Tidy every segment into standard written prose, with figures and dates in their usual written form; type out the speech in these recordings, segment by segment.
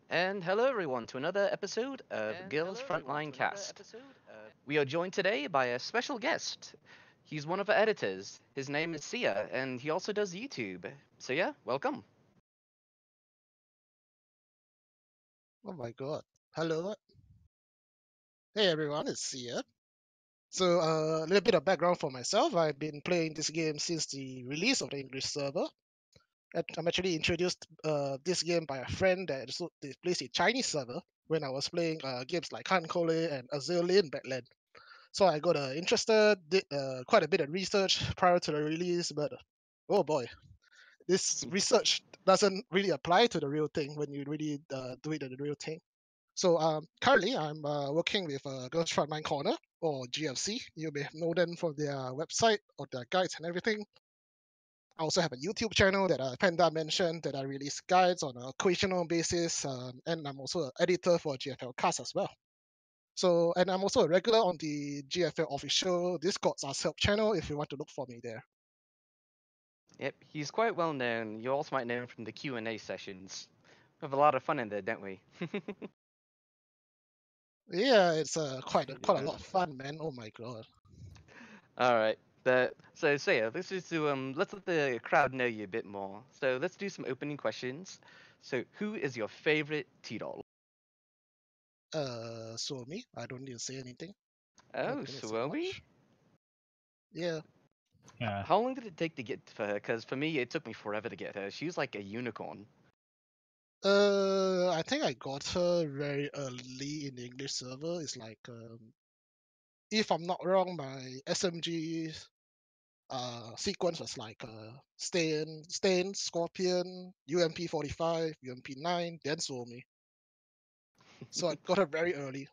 And hello, everyone, to another episode of Girls Frontline Cast. We are joined today by a special guest. He's one of our editors. His name is Sia, and he also does YouTube. So, yeah, welcome. Oh my god. Hello. Hey everyone, it's Sia. So a little bit of background for myself. I've been playing this game since the release of the English server. I'm actually introduced this game by a friend that plays the Chinese server when I was playing games like Han Kole and Azure Lane back then. So I got interested, did quite a bit of research prior to the release, but oh boy, this research doesn't really apply to the real thing when you really do it in the real thing. So currently, I'm working with Girls Frontline Corner or GFC. You may know them from their website or their guides and everything. I also have a YouTube channel that Panda mentioned that I release guides on a occasional basis, and I'm also an editor for GFLCast as well. So, and I'm also a regular on the GFL official Discord help channel if you want to look for me there. Yep, he's quite well known. You also might know him from the Q&A sessions. We have a lot of fun in there, don't we? Yeah, it's quite a Yeah. lot of fun, man. Oh my god. All right. So yeah, let's let the crowd know you a bit more. So let's do some opening questions. So who is your favorite T-doll? So me, I don't need to say anything. I Oh, don't need to say Suomi? much. Yeah. Yeah. How long did it take to get for her? Because for me, it took me forever to get her. She's like a unicorn. I think I got her very early in the English server. It's like, if I'm not wrong, my SMG sequence was like Stain, Scorpion, UMP 45, UMP 9, then Suomi. So I got her very early.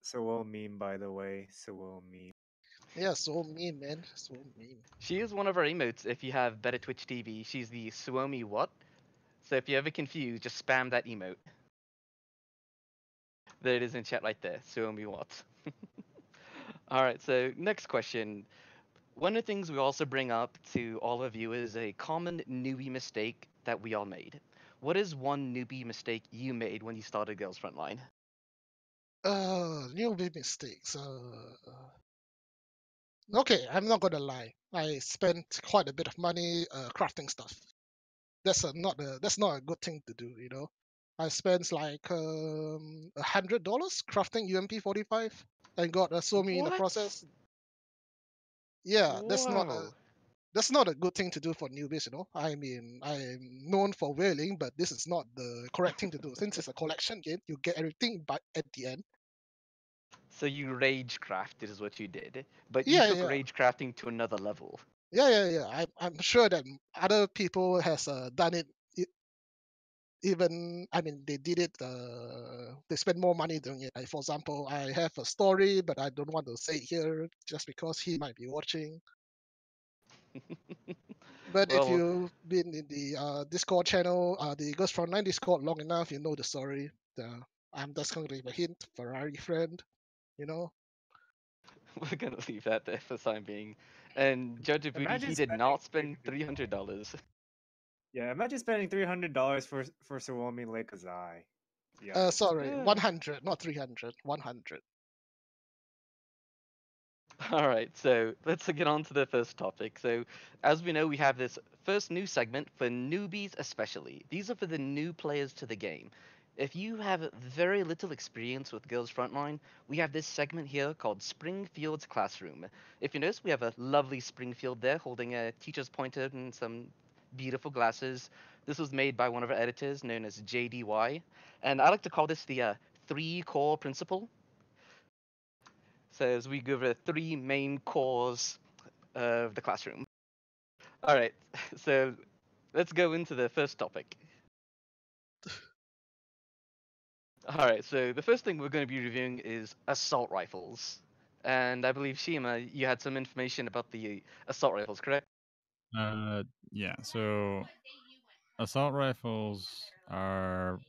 So well meme, by the way. So well meme. Yeah, so mean, man. So mean. She is one of our emotes. If you have better Twitch TV, she's the Suomi what? So if you're ever confused, just spam that emote. There it is in chat right there. Suomi what? All right. So next question. One of the things we also bring up to all of you is a common newbie mistake that we all made. What is one newbie mistake you made when you started Girls Frontline? Newbie mistakes. Okay, I'm not gonna lie. I spent quite a bit of money crafting stuff. That's not a good thing to do, you know. I spent like $100 crafting UMP 45 and got a Somi in the What? process. Yeah, Wow. that's not a good thing to do for newbies, you know. I mean, I'm known for whaling, but this is not the correct thing to do. Since it's a collection game, you get everything but at the end. So you rage crafted is what you did, but you Yeah, took yeah, rage crafting to another level. yeah. I'm sure that other people has done it. Even I mean, they did it. They spend more money doing it. Like for example, I have a story, but I don't want to say it here just because he might be watching. But if Well, you've been in the Discord channel, the Girls Frontline Discord long enough, you know the story. I'm just going to give a hint, Ferrari friend, you know. we're gonna leave that there for the time being. And Judge Booty, Imagine he did spending not spend $300. $300. Yeah, imagine spending $300 for Suomi Lake Azai. Sorry, Yeah. 100, not 300, 100. All right, so let's get on to the first topic. So, as we know, we have this first new segment for newbies, especially. These are for the new players to the game. If you have very little experience with Girls Frontline, we have this segment here called Springfield's Classroom. If you notice, we have a lovely Springfield there holding a teacher's pointer and some beautiful glasses. This was made by one of our editors known as JDY. And I like to call this the three core principle. Says we give the three main cores of the classroom. All right, so let's go into the first topic. All right, so the first thing we're going to be reviewing is assault rifles. And I believe Shima, you had some information about the assault rifles, correct? Uh, yeah. So assault rifles are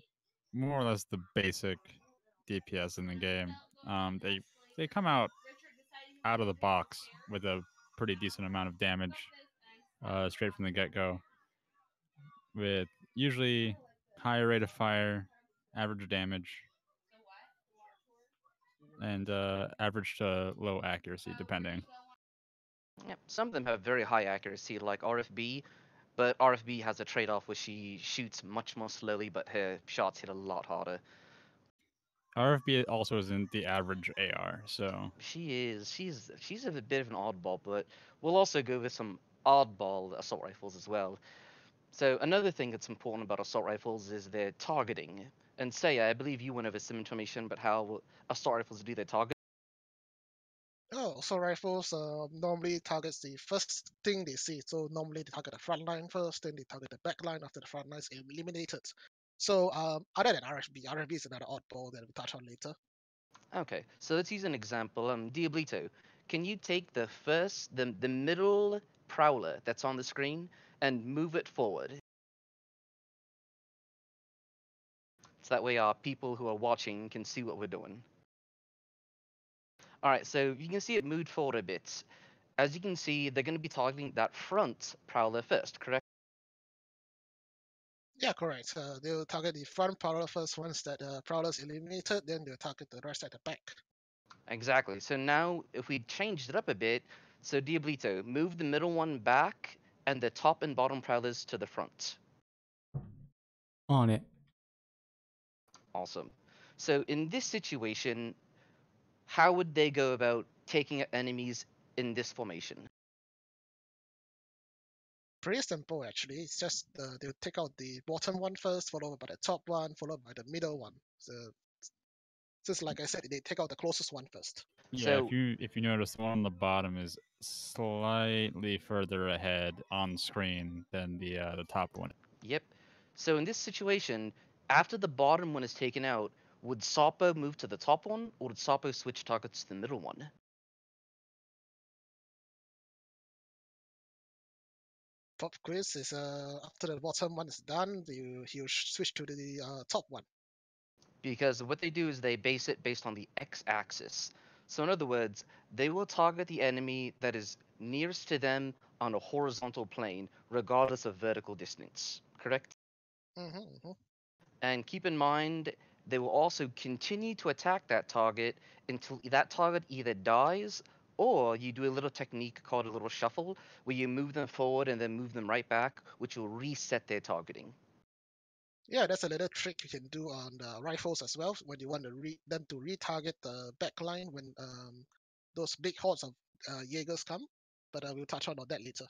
more or less the basic DPS in the game. They come out of the box with a pretty decent amount of damage straight from the get go, with usually higher rate of fire average damage, and average to low accuracy, depending. Yep. Some of them have very high accuracy, like RFB, but RFB has a trade-off where she shoots much more slowly, but her shots hit a lot harder. RFB also isn't the average AR, so She is. She's a bit of an oddball, but we'll also go with some oddball assault rifles as well. So another thing that's important about assault rifles is their targeting. And say, I believe you went over some information about how assault rifles do their target. Oh, so rifles normally targets the first thing they see. So normally they target the front line first, then they target the back line after the front line is eliminated. So other than RFB is another oddball that we'll touch on later. Okay, so let's use an example. Diablito, can you take the middle prowler that's on the screen and move it forward? So that way our people who are watching can see what we're doing. All right, so you can see it moved forward a bit. As you can see, they're going to be targeting that front prowler first, correct? Yeah, correct. They'll target the front prowler first. Once that prowler is eliminated, then they'll target the rest at the back. Exactly. So now, if we changed it up a bit, so Diablito, move the middle one back and the top and bottom prowlers to the front. On it. Awesome. So in this situation, how would they go about taking out enemies in this formation? Pretty simple, actually. It's just they'll take out the bottom one first, followed by the top one, followed by the middle one. So just like I said, they take out the closest one first. yeah. So If you notice, the one on the bottom is slightly further ahead on screen than the top one. yep. So in this situation, after the bottom one is taken out, would Sapo move to the top one, or would Sapo switch targets to the middle one? Pop quiz is after the bottom one is done, he'll switch to the top one. Because what they do is they base it based on the x-axis. So in other words, they will target the enemy that is nearest to them on a horizontal plane, regardless of vertical distance. Correct? Mm-hmm. And keep in mind, they will also continue to attack that target until that target either dies or you do a little technique called a little shuffle, where you move them forward and then move them right back, which will reset their targeting. Yeah, that's a little trick you can do on the rifles as well when you want them to retarget the back line when those big hordes of Jaegers come. But we'll touch on that later.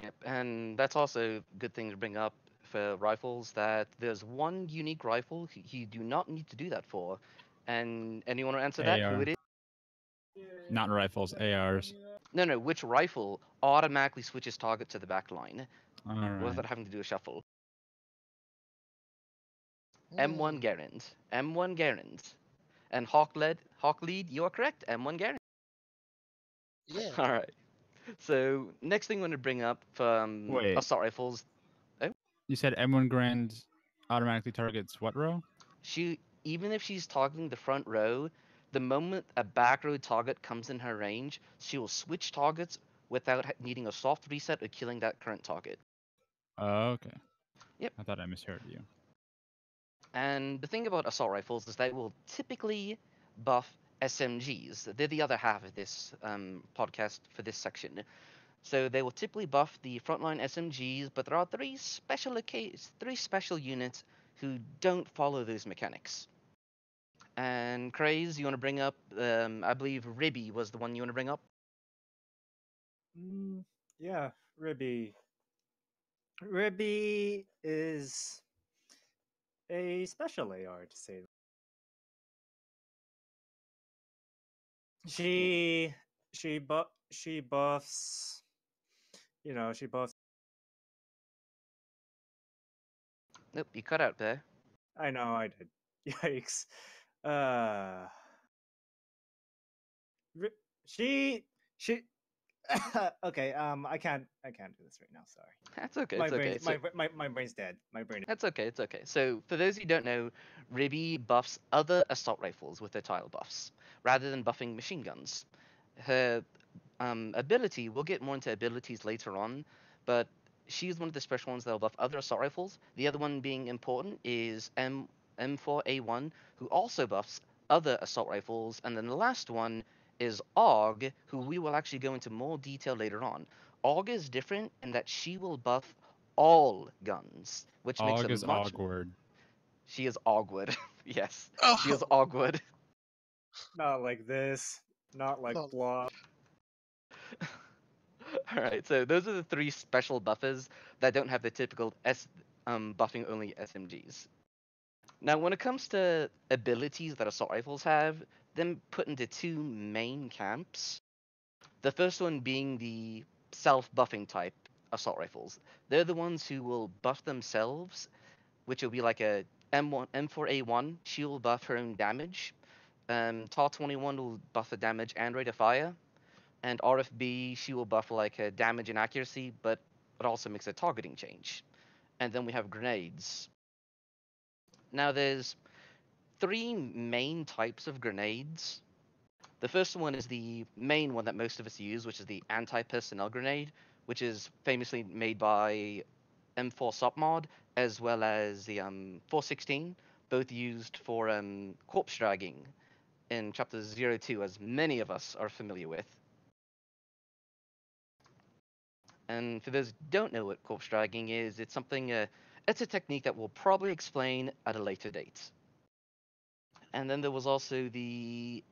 Yep, and that's also a good thing to bring up for rifles, that there's one unique rifle you do not need to do that for. And anyone want to answer that? Who AR. it is? Not rifles, ARs. No, which rifle automatically switches target to the back line All right. without having to do a shuffle? Hmm. M1 Garand. M1 Garand. And Hawklead, you are correct. M1 Garand. Yeah. All right. So next thing I'm going to bring up Wait. assault rifles. You said M1 Grand automatically targets what row? Even if she's targeting the front row, the moment a back row target comes in her range, she will switch targets without needing a soft reset or killing that current target. Oh, okay. Yep. I thought I misheard you. And the thing about assault rifles is they will typically buff SMGs. They're the other half of this podcast for this section. So they will typically buff the frontline SMGs, but there are three special units who don't follow those mechanics. And Craze, you want to bring up? I believe Ribby was the one you want to bring up. Yeah, Ribby. Ribby is a special AR to say. She buffs. You know, she buffs. Nope, you cut out there. I know, I did. Yikes. Uh, she. Okay. I can't do this right now. Sorry. That's okay. My It's okay. brain. My brain's dead. My brain. That's okay. It's okay. So for those who don't know, Ribby buffs other assault rifles with their tile buffs rather than buffing machine guns. Her ability, we'll get more into abilities later on, but she's one of the special ones that'll buff other assault rifles. The other one being important is M4A1, who also buffs other assault rifles, and then the last one is AUG, who we will actually go into more detail later on. AUG is different in that she will buff all guns, which makes Og them is much. Ogward. She is Ogwood. Yes, she is Oh, Ogwood. Not like this. Not like no. blah. All right, so those are the three special buffers that don't have the typical buffing only SMGs. Now, when it comes to abilities that assault rifles have, them put into two main camps. The first one being the self-buffing type assault rifles. They're the ones who will buff themselves, which will be like a M1, M4A1. She'll buff her own damage. TAR 21 will buff the damage and rate of fire. And RFB, she will buff like a damage and accuracy, but it also makes a targeting change. And then we have grenades. Now there's three main types of grenades. The first one is the main one that most of us use, which is the anti-personnel grenade, which is famously made by M4 Submod, as well as the 416, both used for corpse dragging in Chapter 02, as many of us are familiar with. And for those who don't know what corpse dragging is, it's something, it's a technique that we'll probably explain at a later date. And then there was also the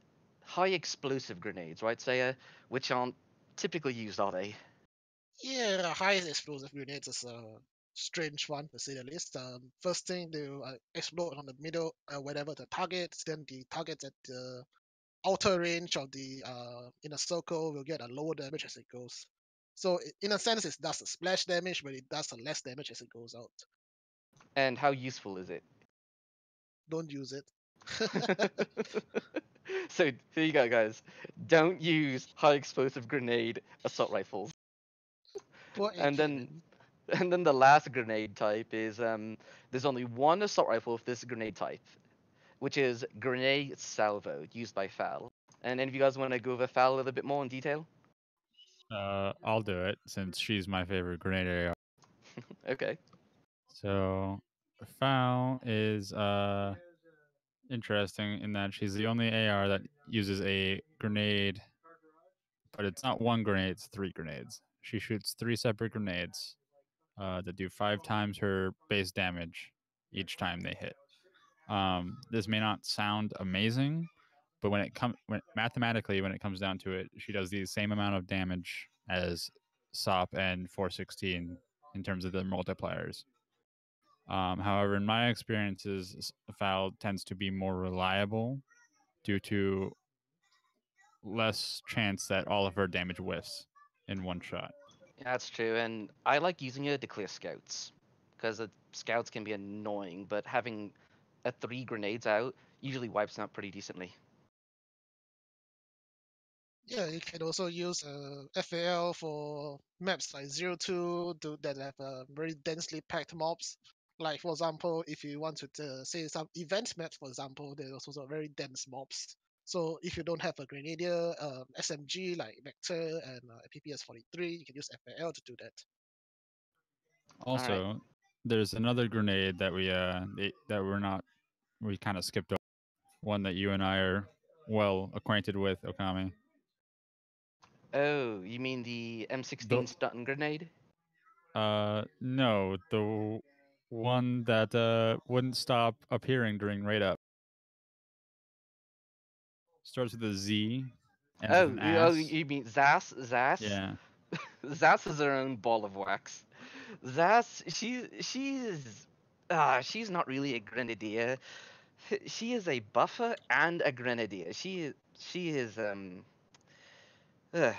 high explosive grenades, right, Saya? Which aren't typically used, are they? Yeah, high explosive grenades is a strange one to say the least. First thing they will explode on the middle, wherever the target. Then the target at the outer range of the in a circle will get a lower damage as it goes. So in a sense, it does a splash damage, but it does a less damage as it goes out. And how useful is it? Don't use it. So here you go, guys. Don't use high explosive grenade assault rifles. Poor And AK, then man. and then the last grenade type is there's only one assault rifle with this grenade type, which is grenade salvo used by FAL. And any of you guys want to go over FAL a little bit more in detail? I'll do it since she's my favorite grenade AR. Okay. So, Foul is interesting in that she's the only AR that uses a grenade, but it's not one grenade; it's three grenades. She shoots three separate grenades that do 5 times her base damage each time they hit. This may not sound amazing, but mathematically, when it comes down to it, she does the same amount of damage as SOP and 416 in terms of the multipliers. However, in my experiences, Foul tends to be more reliable due to less chance that all of her damage whiffs in one shot. Yeah, that's true, and I like using it to clear scouts, because scouts can be annoying, but having a 3 grenades out usually wipes them out pretty decently. Yeah, you can also use FAL for maps like 02 that have very densely packed mobs. Like for example, if you want to say some event maps, for example, there's also very dense mobs. So if you don't have a Grenadier SMG like Vector and PPS-43, you can use FAL to do that. Also, Alright. there's another grenade that we kind of skipped over. One that you and I are well acquainted with, Okami. Oh, you mean the M16 The stun grenade? no, the one that wouldn't stop appearing during raid up. Starts with a Z, ends with Oh, an oh, ass. you mean Zas? Zas? Yeah. Zas is her own ball of wax. Zas, she's not really a grenadier. She is a buffer and a grenadier. She is ugh. All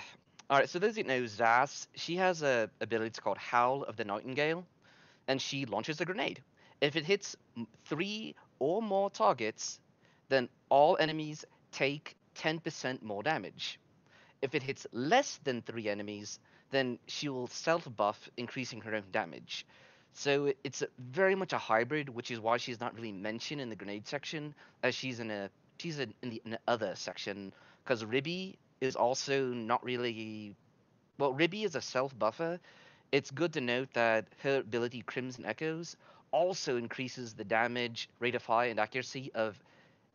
right. So those who know Zas, she has a ability called Howl of the Nightingale, and she launches a grenade. If it hits 3 or more targets, then all enemies take 10% more damage. If it hits less than 3 enemies, then she will self buff, increasing her own damage. So it's very much a hybrid, which is why she's not really mentioned in the grenade section, as in the other section. Because Ribby is also not really, well, Ribby is a self buffer. It's good to note that her ability Crimson Echoes also increases the damage, rate of fire, and accuracy of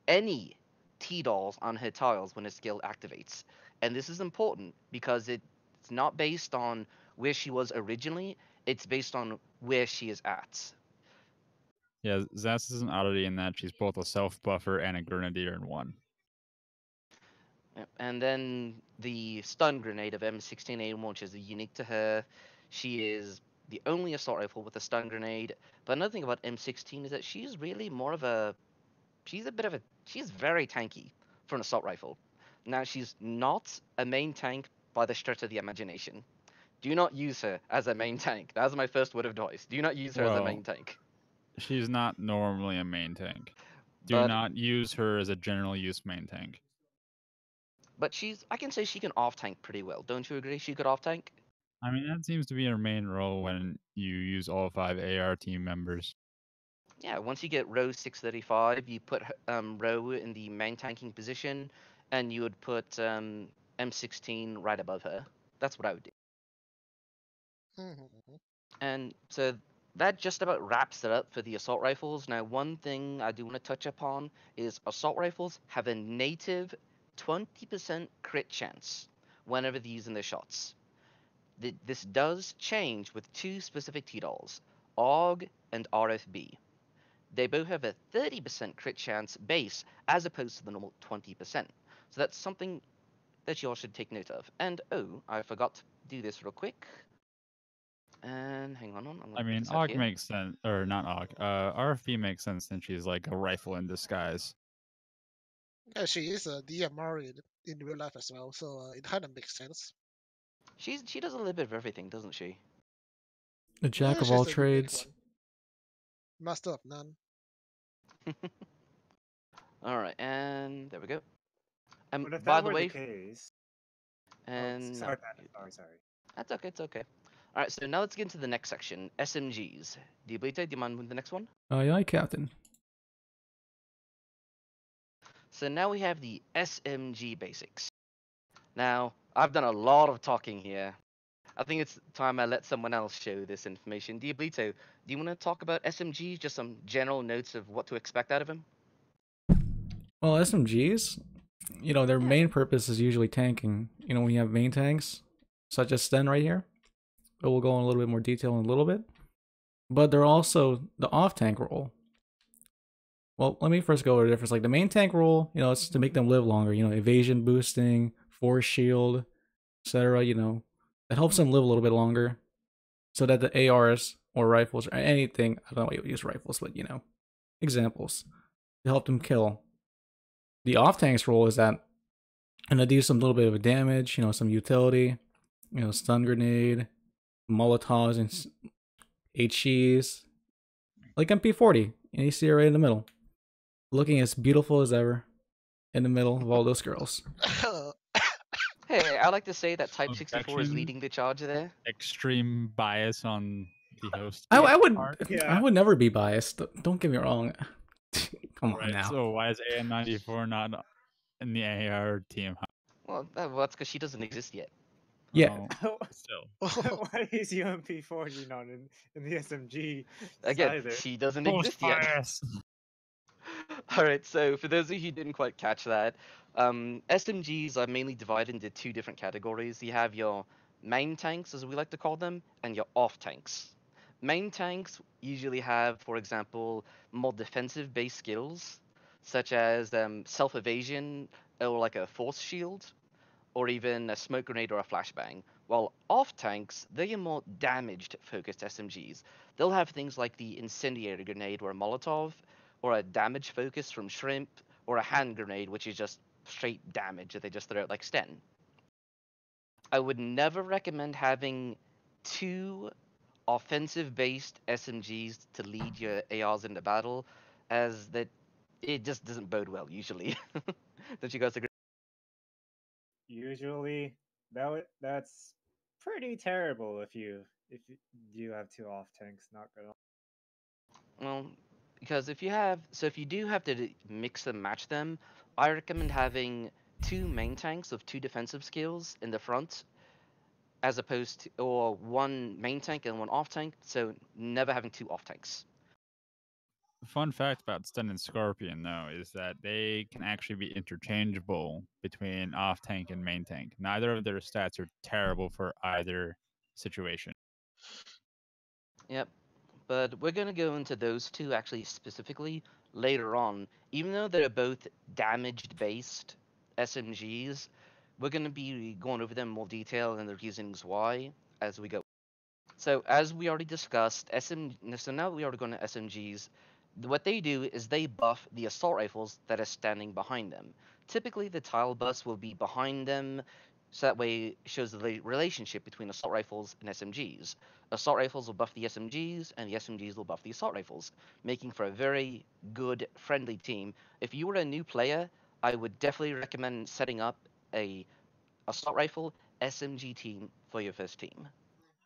any T-dolls on her tiles when a skill activates. And this is important because it's not based on where she was originally, it's based on where she is at. Yeah, Zas is an oddity in that she's both a self buffer and a grenadier in one. And then the stun grenade of M16A1, which is unique to her. She is the only assault rifle with a stun grenade. But another thing about M16 is that she's really more of a she's very tanky for an assault rifle. Now she's not a main tank by the stretch of the imagination. Do not use her as a main tank. That's my first word of advice. Do not use her as a main tank. She's not normally a main tank. Do But not use her as a general use main tank. but I can say she can off tank pretty well. Don't you agree? She could off tank. I mean, that seems to be her main role when you use all 5 AR team members. Yeah, once you get row 635, you put row in the main tanking position, and you would put M16 right above her. That's what I would do. Mhm. And so that just about wraps it up for the assault rifles. Now, one thing I do want to touch upon is assault rifles have a native 20% crit chance whenever they're using their shots. This does change with two specific T-dolls, AUG and RFB. They both have a 30% crit chance base as opposed to the normal 20%. So that's something that you all should take note of. And oh, I forgot to do this real quick. And hang on, I'm gonna I put mean, this out AUG here. makes sense, or not AUG. RFB makes sense since she's like a rifle in disguise. Yeah, she is a DMR in real life as well, so it kind of makes sense. She does a little bit of everything, doesn't she? A jack Yeah, of all she's a unique trades. one. Master of none. All right, and there we go. But if By that the were way, the case, and no, sorry, Pat, sorry. that's okay. It's okay. All right, so now let's get into the next section, SMGs. Diablito, do you mind with the next one? Aye, aye, Captain. So now we have the SMG basics. Now, I've done a lot of talking here. I think it's time I let someone else show this information. Diablito, do you want to talk about SMGs? Just some general notes of what to expect out of them? Well, SMGs, their Yeah. main purpose is usually tanking. When you have main tanks, such as Sten right here, but we'll go in a little bit more detail in a little bit. But they're also the off-tank role. Well, let me first go over the difference. Like the main tank role, it's to make them live longer. Evasion boosting, force shield, etc. It helps them live a little bit longer, so that the ARs or rifles or anything, I don't know why you would use rifles, but examples to help them kill. The off tank's role is that, and to do some little bit of damage, some utility, stun grenade, Molotovs and HEs, like MP40, and you see her right in the middle, looking as beautiful as ever, in the middle of all those girls. Hey, I like to say that Type 64 is Objection. leading the charge there. Extreme bias on the host. I would part. Yeah. I would never be biased. Don't get me wrong. Come on Right, now. so why is AN94 not in the AR team? Well, that's because she doesn't exist yet. Yeah. Well, still. Why is UMP40 not in the SMG Again, either? she doesn't Post exist yet. bias. All right, so for those of you who didn't quite catch that, SMGs are mainly divided into two different categories. You have your main tanks, as we like to call them, and your off tanks. Main tanks usually have, for example, more defensive-based skills, such as self evasion or like a force shield, or even a smoke grenade or a flashbang. While off tanks, they are more damaged focused SMGs. They'll have things like the incendiary grenade or a Molotov, or a damage focus from Shrimp, or a hand grenade, which is just straight damage that they just throw out like Sten. I would never recommend having two offensive based SMGs to lead your ARs into battle, as that it just doesn't bode well usually. Don't you guys agree? Usually, that's pretty terrible if you have two off tanks. Not gonna. Well, because if you do have to mix and match them, I recommend having two main tanks with two defensive skills in the front, as opposed to, or one main tank and one off tank, so never having two off tanks. Fun fact about Stun and Scorpion, though, is that they can actually be interchangeable between off tank and main tank. Neither of their stats are terrible for either situation. Yep. But we're going to go into those two actually specifically later on. Even though they're both damaged based SMGs, we're going to be going over them in more detail and the reasons why as we go. So as we already discussed, so now we are going to SMGs. What they do is they buff the assault rifles that are standing behind them. Typically, the tile bus will be behind them, so that way it shows the relationship between assault rifles and SMGs. Assault rifles will buff the SMGs, and the SMGs will buff the assault rifles, making for a very good, friendly team. If you were a new player, I would definitely recommend setting up a assault rifle SMG team for your first team.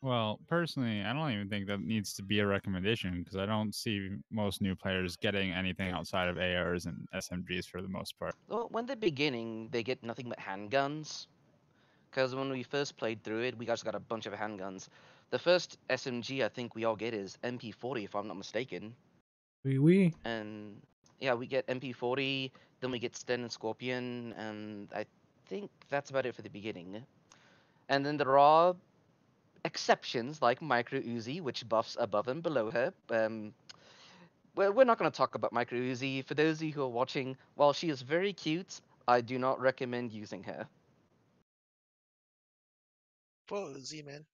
Well, personally, I don't even think that needs to be a recommendation because I don't see most new players getting anything outside of ARs and SMGs for the most part. Well, when they're beginning, they get nothing but handguns. Because when we first played through it, we just got a bunch of handguns. The first SMG I think we all get is MP40, if I'm not mistaken. We. And yeah, we get MP40, then we get Sten and Scorpion, and I think that's about it for the beginning. And then there are exceptions like Micro Uzi, which buffs above and below her. Well, we're not going to talk about Micro Uzi. For those of you who are watching, while she is very cute, I do not recommend using her. Poor Z, man.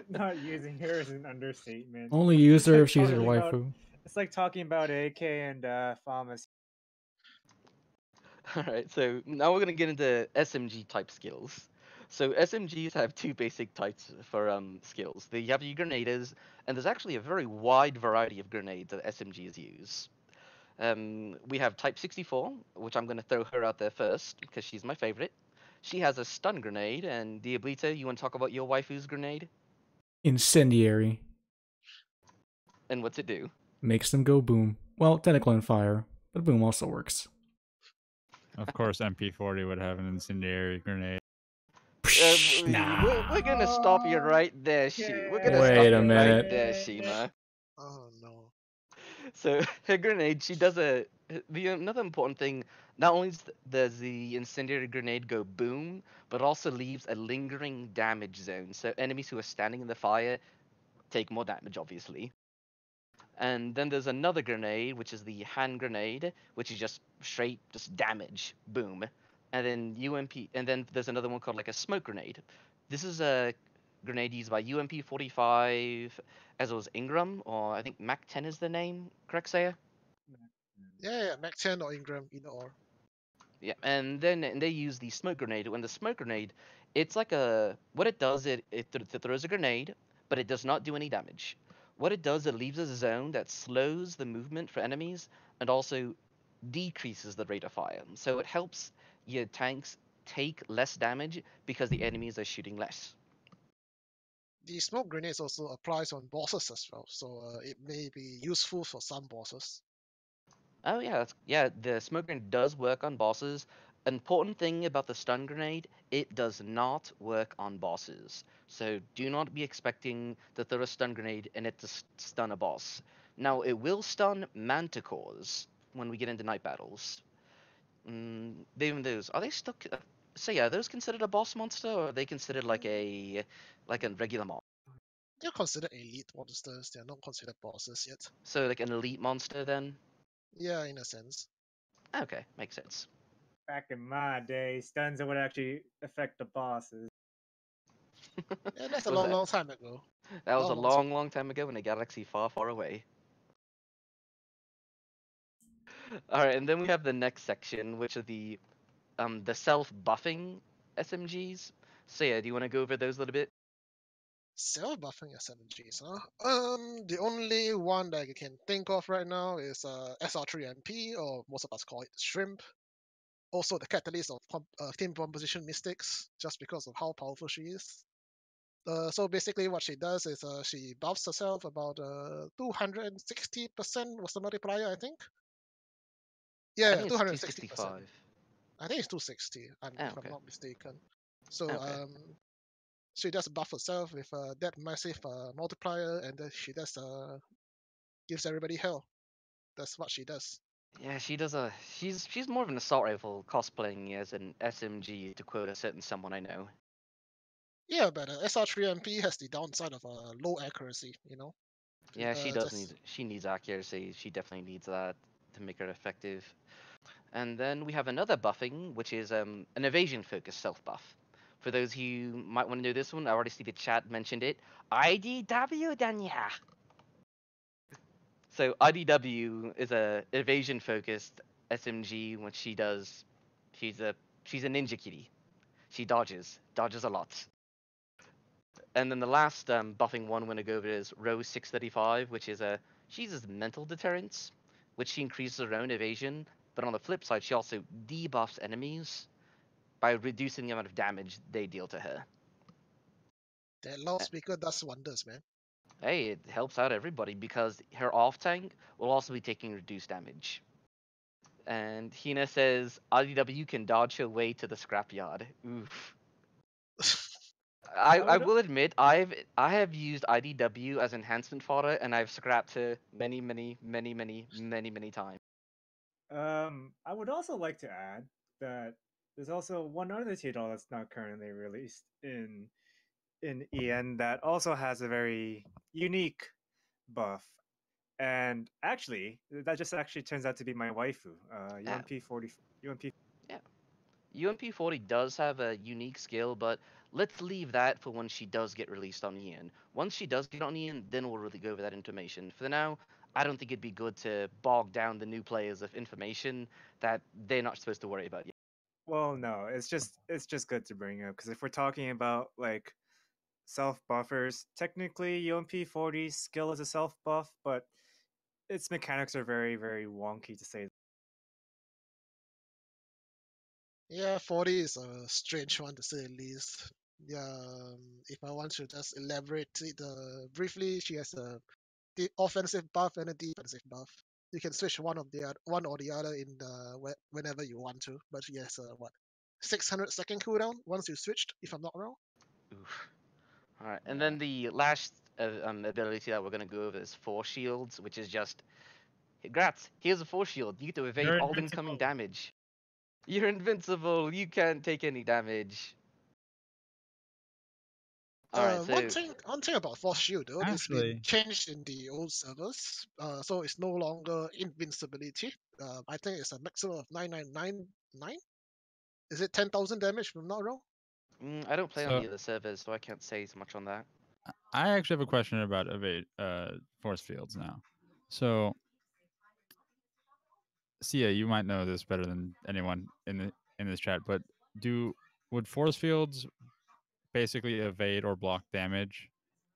Not using her is an understatement. Only use It's her like if she's your talking about waifu. it's like talking about AK and Famas. All right, so now we're gonna get into SMG type skills. So SMGs have two basic types for skills. They have your grenades, and there's actually a very wide variety of grenades that SMGs use. We have Type 64, which I'm gonna throw her out there first because she's my favorite. She has a stun grenade, and Diablita, you want to talk about your waifu's grenade Incendiary. and what's it do? Makes them go boom. Well, technically on fire, but boom also works. Of course, MP40 would have an incendiary grenade. Nah. We're gonna stop you right there, We're gonna Wait stop a you right minute. there, Shima. Oh no. So her grenade, she does another important thing. Not only does the incendiary grenade go boom, but also leaves a lingering damage zone. So enemies who are standing in the fire take more damage, obviously. And then there's another grenade, which is the hand grenade, which is just straight, just damage, boom. And then UMP, and then there's another one called like a smoke grenade. This is a grenade used by UMP 45, as well as Ingram, or I think Mac 10 is the name, correct, Saya? Yeah, Mac 10 or Ingram, either or. Yeah, and then they use the smoke grenade. When the smoke grenade, it's like what it does, it throws a grenade, but it does not do any damage. What it does, it leaves a zone that slows the movement for enemies and also decreases the rate of fire. So it helps your tanks take less damage because the enemies are shooting less. The smoke grenades also applies on bosses as well, so it may be useful for some bosses. Oh yeah, the smoke grenade does work on bosses. Important thing about the stun grenade, it does not work on bosses. So do not be expecting to throw a stun grenade and it to stun a boss. Now it will stun manticores when we get into night battles. Even those, are they still? So yeah, are those considered a boss monster, or are they considered like a regular monster? They're considered elite monsters, they're not considered bosses yet. So like an elite monster then? Yeah, in a sense. Okay, makes sense. Back in my day, stuns would actually affect the bosses. Yeah, that's a Was long, that? long time ago. That was a Long, long time. long time ago in a galaxy far, far away. All right, and then we have the next section, which are the self-buffing SMGs. So yeah, do you want to go over those a little bit? Self-buffing SMGs, huh? The only one that I can think of right now is SR3MP, or most of us call it Shrimp. Also, the catalyst of team composition mistakes, just because of how powerful she is. So basically, what she does is she buffs herself about 260% was the multiplier, I think. I Yeah, think it's 260%. 265. I think it's 260, Oh, if I'm okay. not mistaken. So Okay. she just buff herself with that massive multiplier, and then she just gives everybody hell. That's what she does. Yeah, she does a. She's more of an assault rifle cosplaying as an SMG, to quote a certain someone I know. Yeah, but SR3MP has the downside of low accuracy. Yeah, she does Just need. She needs accuracy. She definitely needs that to make her effective. And then we have another buffing, which is an evasion focused self buff. For those who might want to know this one, I already see the chat mentioned it. IDW Danya. So IDW is a evasion focused SMG. What she does, she's a she's a ninja kitty. She dodges a lot. And then the last buffing one we're gonna go over is Rose 635, which is a she uses mental deterrence, which she increases her own evasion. But on the flip side, she also debuffs enemies by reducing the amount of damage they deal to her. that Uh, loudspeaker does wonders, man. Hey, it helps out everybody because her off tank will also be taking reduced damage. And Hina says IDW can dodge her way to the scrapyard. Oof. I, I I would will admit I have used IDW as enhancement fodder and I've scrapped her many times. I would also like to add that there's also one other title that's not currently released in EN that also has a very unique buff. And actually, that just actually turns out to be my waifu, Yeah, UMP 40. UMP. yeah. UMP 40 does have a unique skill, but let's leave that for when she does get released on Ian. Once she does get on Ian, then we'll really go over that information. For now, I don't think it'd be good to bog down the new players of information that they're not supposed to worry about yet. Well, no, it's just good to bring up because if we're talking about like self buffers, technically UMP 40's skill is a self buff, but its mechanics are very wonky to say. Yeah, 40 is a strange one to say the least. Yeah, if I want to just elaborate it briefly, she has a offensive buff and a defensive buff. You can switch one or the other in whenever you want to. But she has a what 600-second cooldown once you switched, if I'm not wrong. Oof. All right, and Yeah. then the last ability that we're gonna go over is Force Shields, which is just, grats. Here's a Force Shield. You get to evade You're all incoming invincible. damage. You're invincible. You can't take any damage. All right, One so thing about Force Shield though, it's been Actually, changed in the old servers. So it's no longer invincibility. I think it's a maximum of 9999. Is it 10,000 damage? If I'm not wrong. I don't play on so the other servers, so I can't say so much on that. I actually have a question about evade force fields now. So Sia, you might know this better than anyone in this chat, but do would force fields basically evade or block damage,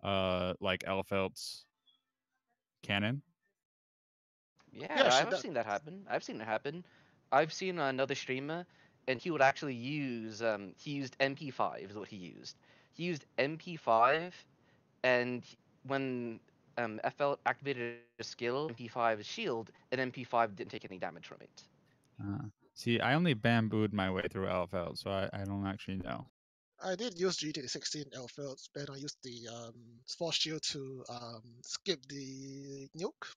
like Elfelt's cannon? Yeah, Yeah, she I've does. seen that happen. I've seen it happen. I've seen another streamer, and he would actually use he used MP5 is what he used. He used MP5, and when FL activated a skill, MP5's shield, and MP5 didn't take any damage from it. See, I only bambooed my way through Elfeld, so I don't actually know. I did use GT16 Elfield, and I used the Force Shield to skip the nuke.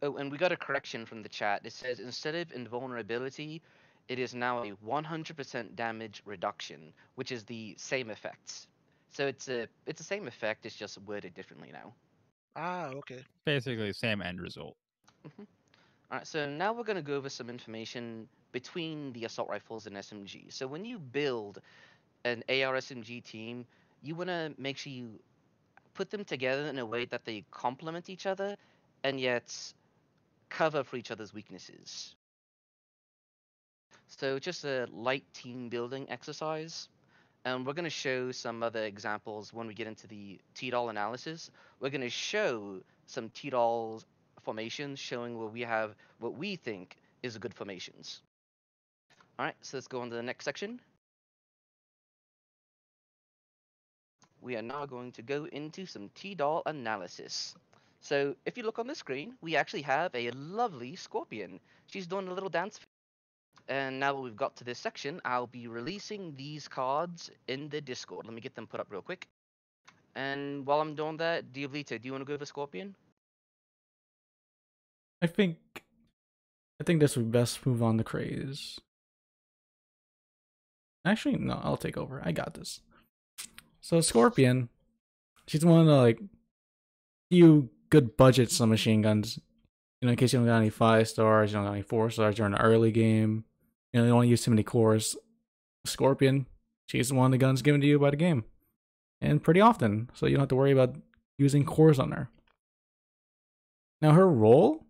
Oh, and we got a correction from the chat. It says instead of invulnerability, it is now a 100% damage reduction, which is the same effects. So it's the same effect. It's just worded differently now. Ah, okay. Basically, same end result. All right. So now we're going to go over some information between the assault rifles and SMG. So when you build an AR SMG team, you want to make sure you put them together in a way that they complement each other, and yet cover for each other's weaknesses. So just a light team building exercise. And we're going to show some other examples when we get into the TDOL analysis. We're going to show some TDOL formations showing where we have what we think is good formations. All right, so let's go on to the next section. We are now going to go into some TDOL analysis. So if you look on the screen, we actually have a lovely scorpion. She's doing a little dance. And now that we've got to this section, I'll be releasing these cards in the Discord. Let me get them put up real quick. And while I'm doing that, Diablito, do you want to go over Scorpion? I think this would best move on to Craze. Actually, no, I'll take over. I got this. So Scorpion, she's one of the like few good budget submachine guns. In case you don't got any 5 stars, you don't got any 4 stars, you're in an early game. You don't want to use too many cores. Scorpion, she's one of the guns given to you by the game. And pretty often, so you don't have to worry about using cores on her. Now her role,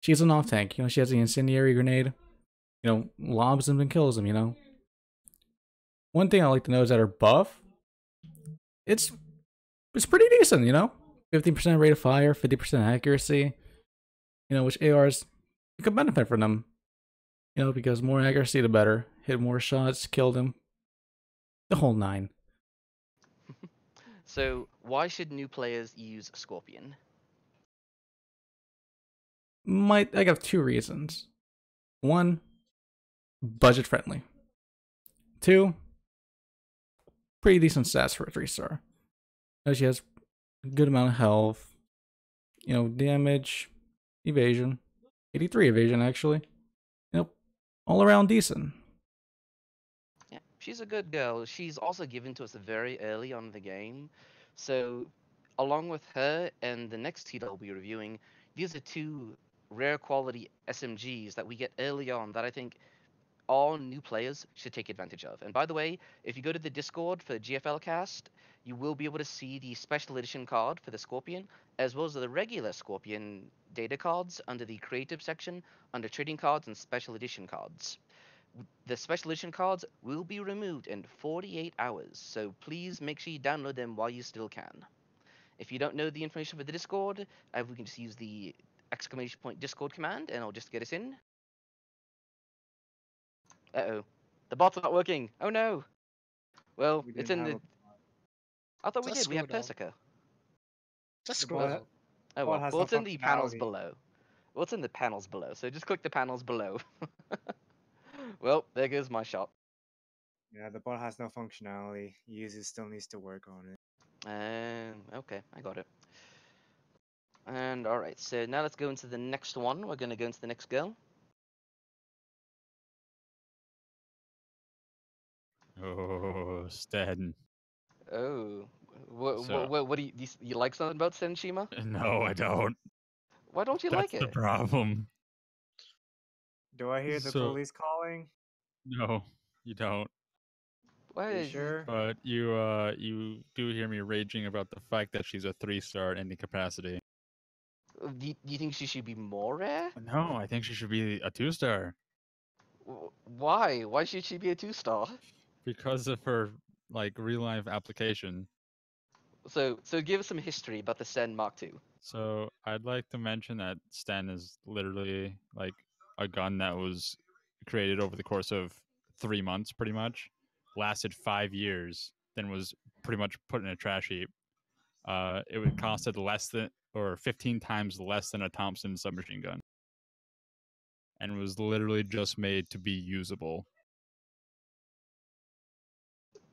she's an off tank. She has the incendiary grenade. Lobs them and kills them. One thing I like to know is that her buff, it's pretty decent. 15% rate of fire, 50% accuracy. Which ARs you could benefit from them. Because more accuracy the better. Hit more shots, kill them. The whole 9. So, why should new players use Scorpion? I got 2 reasons. 1, budget friendly. 2, pretty decent stats for a 3-star. She has a good amount of health. Damage, evasion, 83 evasion actually. All around decent. Yeah, she's a good girl. She's also given to us very early on in the game. So, along with her and the next T we'll be reviewing, these are 2 rare quality SMGs that we get early on that I think all new players should take advantage of. And by the way, if you go to the Discord for GFLCast, you will be able to see the special edition card for the Scorpion, as well as the regular Scorpion data cards under the creative section, under trading cards and special edition cards. The special edition cards will be removed in 48 hours, so please make sure you download them while you still can. If you don't know the information for the Discord, we can just use the !Discord command and it'll just get us in. Uh-oh. The bot's not working. Oh no. Well, We it's didn't in have the... I thought we Just did. We have scroll down. Persica. Just The scroll bot- down. Oh bot well. has Well, no it's in the panels functionality. below. Well, it's in the panels below. So just click the panels below. Well, there goes my shot. Yeah, the bot has no functionality. User still needs to work on it. Okay, I got it. And alright, so now let's go into the next one. We're going to go into the next girl. Oh, Sten. Oh. What, So- what do you like something about Senshima? No, I don't. Why don't you That's like the it? problem. Do I hear the So- police calling? No, you don't. Why Are you is sure? But you do hear me raging about the fact that she's a 3-star at any capacity. do you think she should be more rare? No, I think she should be a 2-star Why? Why should she be a 2-star? because of her real life application. So give us some history about the Sen Mark II. So I'd like to mention that Sten is literally a gun that was created over the course of 3 months, pretty much, lasted 5 years, then was pretty much put in a trash heap. It would costed less than or 15 times less than a Thompson submachine gun, and was literally just made to be usable.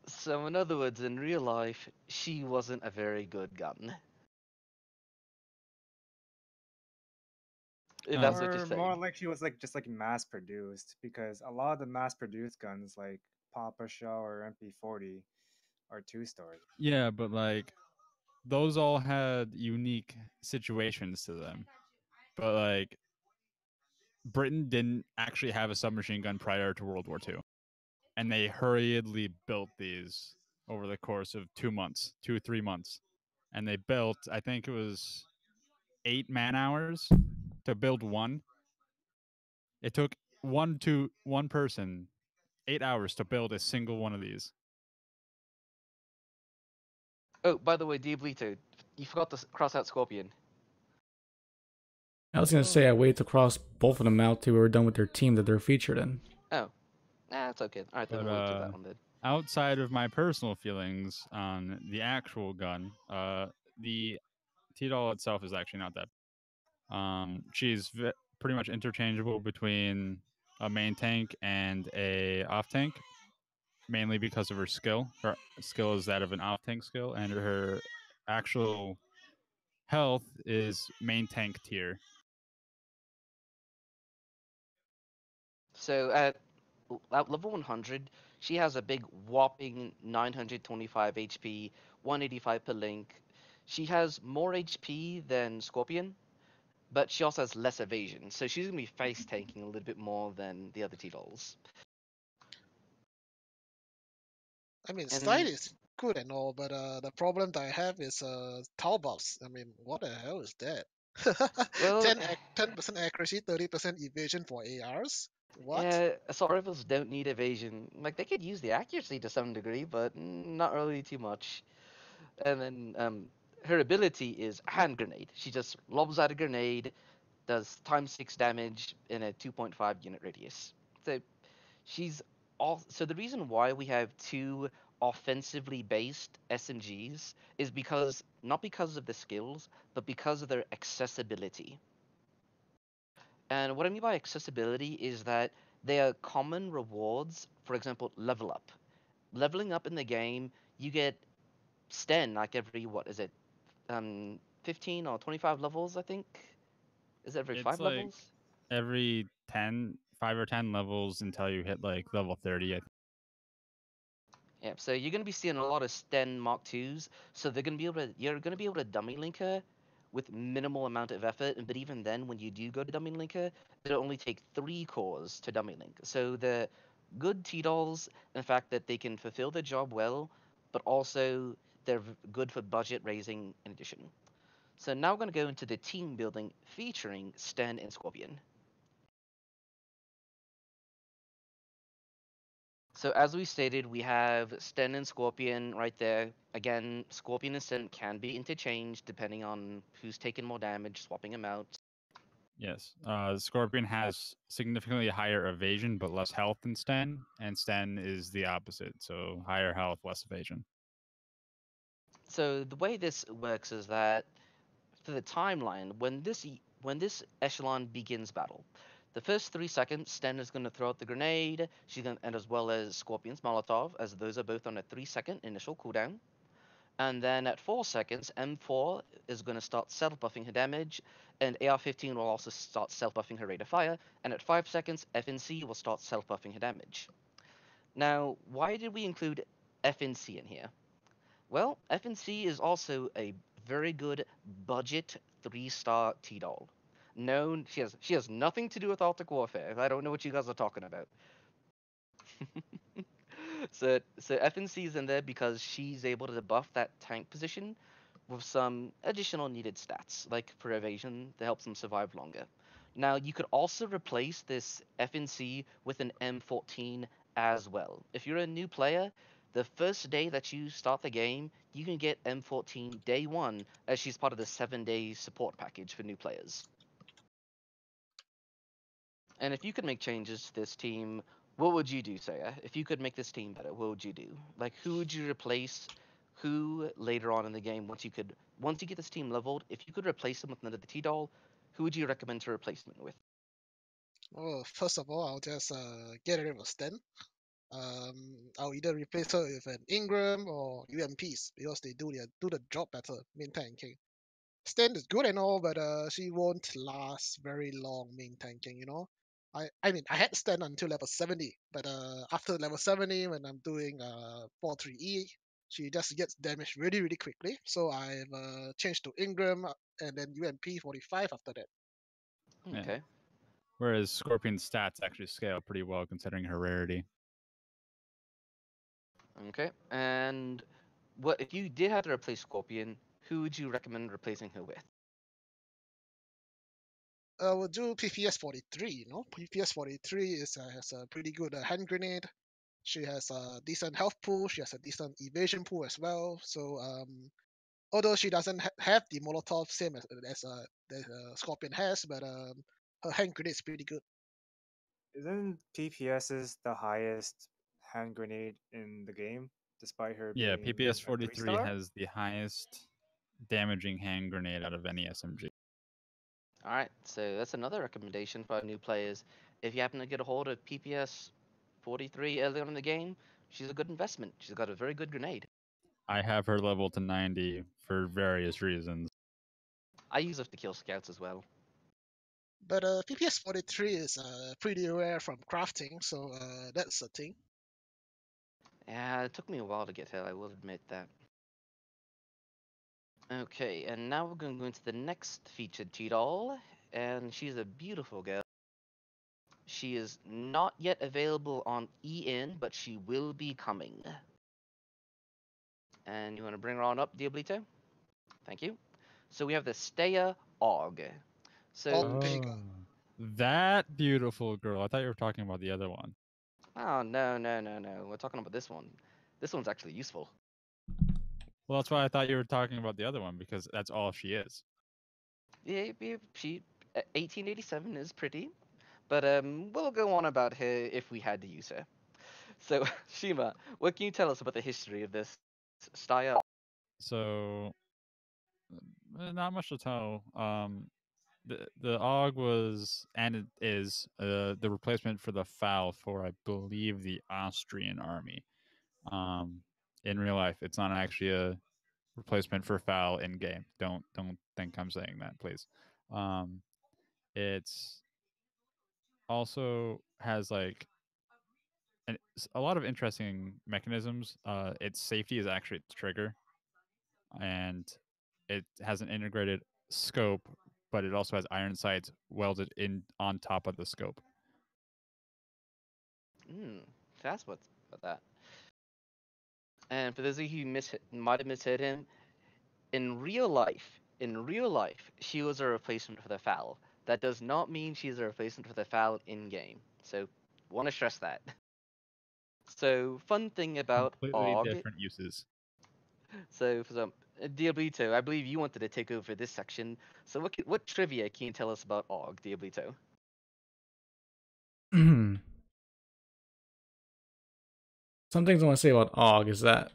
So in other words, in real life, she wasn't a very good gun. If that's what you're saying. More like she was just mass produced, because a lot of the mass produced guns like Papa Shaw or MP40 are 2-stars. Yeah, but those all had unique situations to them. But Britain didn't actually have a submachine gun prior to World War II. And they hurriedly built these over the course of 2 months, 3 months. And they built, I think it was 8 man hours to build one. It took one person 8 hours to build a single one of these. Oh, by the way, Diablito, you forgot to cross out Scorpion. I was gonna say I waited to cross both of them out till we were done with their team that they're featured in. Oh. Nah, it's okay. Alright, then But, we'll do that one then. Outside of my personal feelings on the actual gun, the T-Doll itself is actually not that. She's pretty much interchangeable between a main tank and a off tank, mainly because of her skill. Her skill is that of an off tank skill, and her actual health is main tank tier. So at level 100, she has a big whopping 925 HP, 185 per link. She has more HP than Scorpion, but she also has less evasion, so she's gonna be face tanking a little bit more than the other T-Dolls. I mean, style And is good and all, but the problem that I have is tau buffs. I mean, what the hell is that? well, 10% accuracy, 30% evasion for ARs. What? yeah, assault rifles don't need evasion. Like they could use the accuracy to some degree, but not really too much. And then her ability is hand grenade. She just lobs out a grenade, does times 6 damage in a 2.5 unit radius. So she's all. So the reason why we have two offensively based SMGs is because not because of the skills, but because of their accessibility. And what I mean by accessibility is that they are common rewards. For example, level up. Leveling up in the game, you get Sten like every what is it, 15 or 25 levels? I think is it every It's five like levels? every 5 or 10 levels until you hit like level 30. Yeah, so you're gonna be seeing a lot of Sten Mark Twos. So you're gonna be able to dummy link her with minimal amount of effort. But even then, when you do go to dummy link her, it'll only take 3 cores to dummy link. So the good T-dolls, in fact, that they can fulfill their job well, but also they're good for budget raising in addition. So now we're gonna go into the team building featuring Sten and Scorpion. So as we stated, we have Sten and Scorpion right there. Again, Scorpion and Sten can be interchanged depending on who's taking more damage, swapping them out. Yes. Scorpion has significantly higher evasion but less health than Sten, and Sten is the opposite. So higher health, less evasion. So the way this works is that for the timeline, when this echelon begins battle, the first 3 seconds, Sten is going to throw out the grenade. And as well as Scorpion's Molotov, as those are both on a 3 second initial cooldown. And then at 4 seconds, M4 is going to start self-buffing her damage, and AR-15 will also start self-buffing her rate of fire, and at 5 seconds, FNC will start self-buffing her damage. Now, why did we include FNC in here? Well, FNC is also a very good budget 3-star T-Doll. No, she has nothing to do with Arctic Warfare. I don't know what you guys are talking about. So FNC is in there because she's able to buff that tank position with some additional needed stats, like for evasion, that helps them survive longer. Now, you could also replace this FNC with an M14 as well. If you're a new player, the first day that you start the game, you can get M14 day one, as she's part of the 7-day support package for new players. And if you could make changes to this team, what would you do, Saya? If you could make this team better, what would you do? Like, who would you replace? Who later on in the game, once you get this team leveled, if you could replace them with another T-Doll, who would you recommend to replace them with? Well, first of all, I'll just get rid of Sten. I'll either replace her with an Ingram or UMPs because they do the job better, main tanking. Sten is good and all, but she won't last very long main tanking, you know. I mean, I had Sten until level 70, but after level 70, when I'm doing 4-3E, she just gets damaged really, really quickly. So I've changed to Ingram and then UMP 45 after that. Yeah. Okay. Whereas Scorpion's stats actually scale pretty well considering her rarity. Okay. And what if you did have to replace Scorpion? Who would you recommend replacing her with? We'll do PPS 43, you know. PPS 43 has a pretty good hand grenade. She has a decent health pool. She has a decent evasion pool as well. So although she doesn't have the Molotov same as Scorpion has, but her hand grenade is pretty good. Isn't PPS the highest hand grenade in the game, despite her Yeah, being PPS a 43 3-star? has the highest damaging hand grenade out of any SMG. All right. So that's another recommendation for our new players. If you happen to get a hold of PPS 43 early on in the game, she's a good investment. She's got a very good grenade. I have her level to 90 for various reasons. I use her to kill scouts as well. But PPS 43 is pretty rare from crafting, so that's a thing. Yeah, it took me a while to get her, I will admit that. Okay, and now we're going to go into the next featured G-Doll, and she's a beautiful girl. She is not yet available on EN, but she will be coming. And you want to bring her on up, Diablito? Thank you. So we have the Steya Og. So, Pega. That beautiful girl. I thought you were talking about the other one. oh, no, no, no, no. We're talking about this one. This one's actually useful. Well, that's why I thought you were talking about the other one because that's all she is. Yeah, she 1887 is pretty, but we'll go on about her if we had to use her. So, Shima, what can you tell us about the history of this Steya? So, not much to tell. The Og was and it is the replacement for the Foul for I believe the Austrian army. In real life, it's not actually a replacement for Foul in game. Don't think I'm saying that, please. It's also has like a lot of interesting mechanisms. Its safety is actually its trigger, and it has an integrated scope, but it also has iron sights welded in on top of the scope. That's what's about that. And for those of you who might have misheard him, in real life, she was a replacement for the Foul. That does not mean she's a replacement for the Foul in game. So, want to stress that. So, fun thing about Completely Og. different uses. So, for some, Diablito, I believe you wanted to take over this section. So, what trivia can you tell us about Og, Diablito? Some things I want to say about Og is that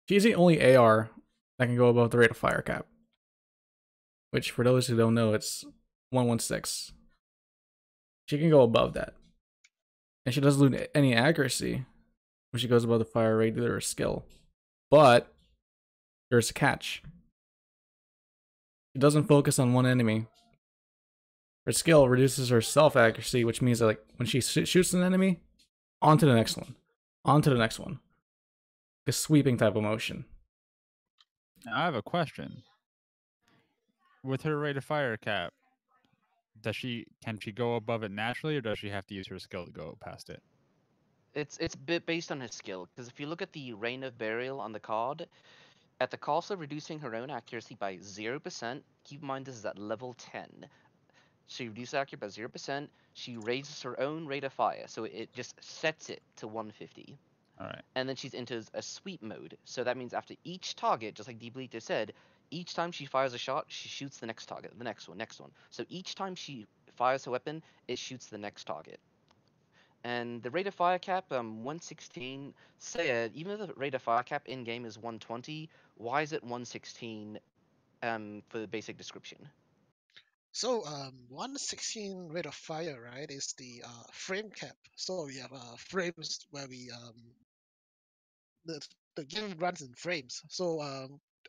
she's the only AR that can go above the rate of fire cap, which for those who don't know, it's 116. She can go above that, and she doesn't lose any accuracy when she goes above the fire rate due to her skill. But there's a catch. She doesn't focus on one enemy. Her skill reduces her self accuracy, which means that like when she shoots an enemy, on to the next one, on to the next one. A sweeping type of motion. Now, I have a question. With her rate of fire cap, can she go above it naturally, or does she have to use her skill to go past it? It's bit based on his skill, because if you look at the Reign of Burial on the card, at the cost of reducing her own accuracy by 0%, keep in mind this is at level 10. She reduces accuracy by 0%, she raises her own rate of fire, so it just sets it to 150. All right. And then she's into a sweep mode, so that means after each target, just like Deeblito said, each time she fires a shot, she shoots the next target, the next one, next one. So each time she fires her weapon, it shoots the next target. And the rate of fire cap, 116. Say, even though the rate of fire cap in game is 120, why is it 116 for the basic description? So 116 rate of fire, right, is the frame cap. So we have frames where we the the game runs in frames. So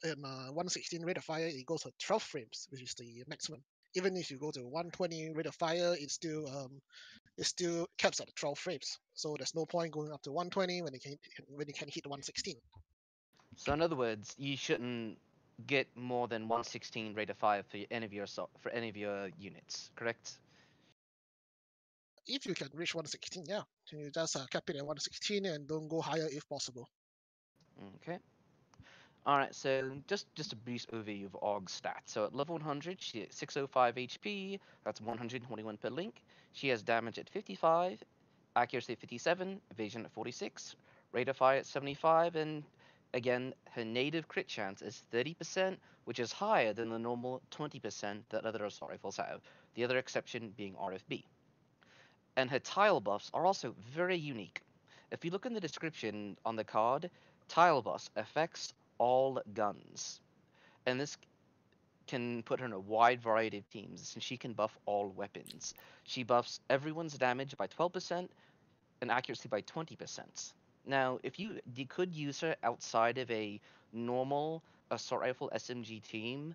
in 116 rate of fire, it goes to 12 frames, which is the maximum. Even if you go to 120 rate of fire, it still caps at 12 frames. So there's no point going up to 120 when you can hit 116. So in other words, you shouldn't get more than 116 rate of fire for any of your units, correct? If you can reach 116, yeah, you just cap it at 116 and don't go higher if possible. Okay. All right, so just a brief overview of Aug's stats. So at level 100, she has 605 HP. That's 121 per link. She has damage at 55, accuracy at 57, evasion at 46, rate of fire at 75, and again, her native crit chance is 30%, which is higher than the normal 20% that other assault rifles have. The other exception being RFB. And her tile buffs are also very unique. If you look in the description on the card, tile buffs affects all guns. And this can put her in a wide variety of teams since she can buff all weapons. She buffs everyone's damage by 12% and accuracy by 20%. Now, if you could use her outside of a normal assault rifle SMG team,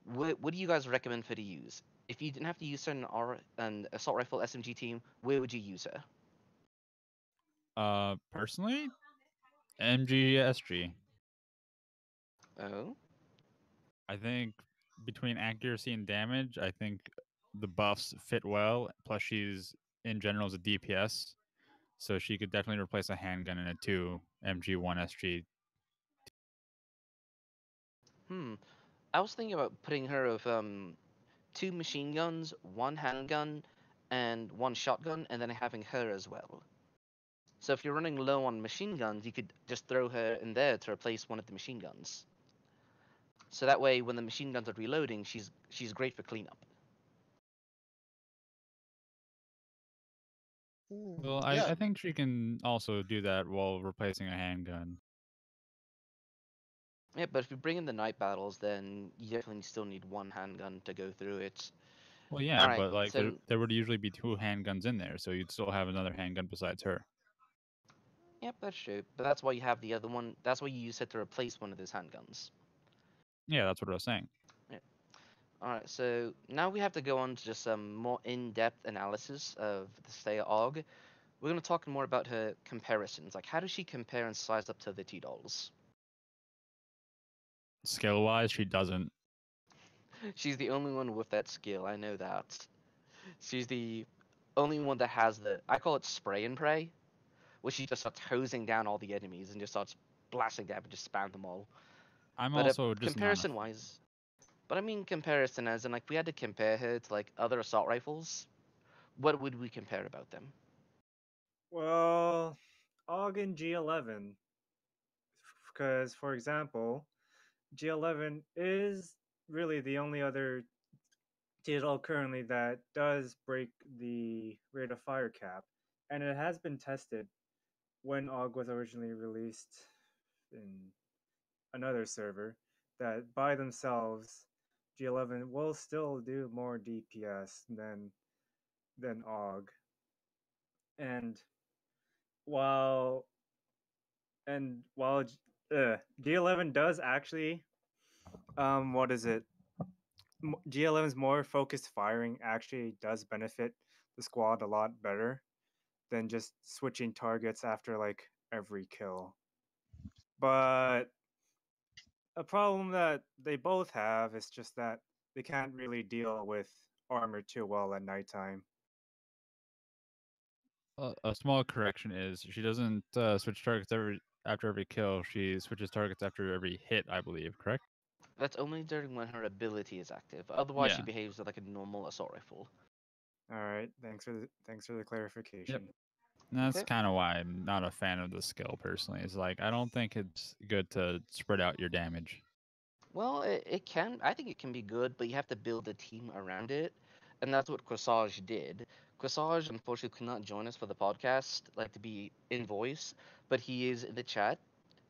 what do you guys recommend for to use? If you didn't have to use an assault rifle SMG team, where would you use her? Personally, MGSG. Oh, I think between accuracy and damage, I think the buffs fit well. Plus, she's in general as a DPS, so she could definitely replace a handgun in a 2 MG1 SG. hmm. I was thinking about putting her with two machine guns, one handgun, and one shotgun, and then having her as well. So if you're running low on machine guns, you could just throw her in there to replace one of the machine guns. So that way, when the machine guns are reloading, she's great for cleanup. Well, Yeah. I think she can also do that while replacing a handgun. Yeah, but if you bring in the night battles, then you definitely still need one handgun to go through it. Well, yeah, All right, but like so there would usually be 2 handguns in there, so you'd still have another handgun besides her. yep, that's true. But that's why you have the other one. That's why you use it to replace one of those handguns. Yeah, that's what I was saying. Yeah. All right, so now we have to go on to just some more in-depth analysis of the Slayer AUG. We're going to talk more about her comparisons. Like, how does she compare and size up to the T-Dolls? Skill wise, she doesn't. She's the only one with that skill. I know that. She's the only one that has I call it spray and pray, where she just starts hosing down all the enemies and just starts blasting them and just spam them all. I'm But also just not a. comparison-wise, but I mean comparison as in like we had to compare her to like other assault rifles. What would we compare about them? Well, AUG and G11, because for example, G11 is really the only other title currently that does break the rate of fire cap, and it has been tested when AUG was originally released in another server that by themselves G11 will still do more DPS than AUG. And while while G11 does actually what is it? G11's more focused firing actually does benefit the squad a lot better than just switching targets after like every kill. But a problem that they both have is just that they can't really deal with armor too well at nighttime. A small correction is she doesn't switch targets after every kill. She switches targets after every hit, I believe. Correct? That's only during when her ability is active. Otherwise, she Yeah. behaves like a normal assault rifle. All right, thanks for the clarification. And that's Okay. kind of why I'm not a fan of the skill personally. Is like I don't think it's good to spread out your damage. Well, it can. I think it can be good, but you have to build a team around it, and that's what Corsage did. Corsage unfortunately could not join us for the podcast, like to be in voice, but he is in the chat.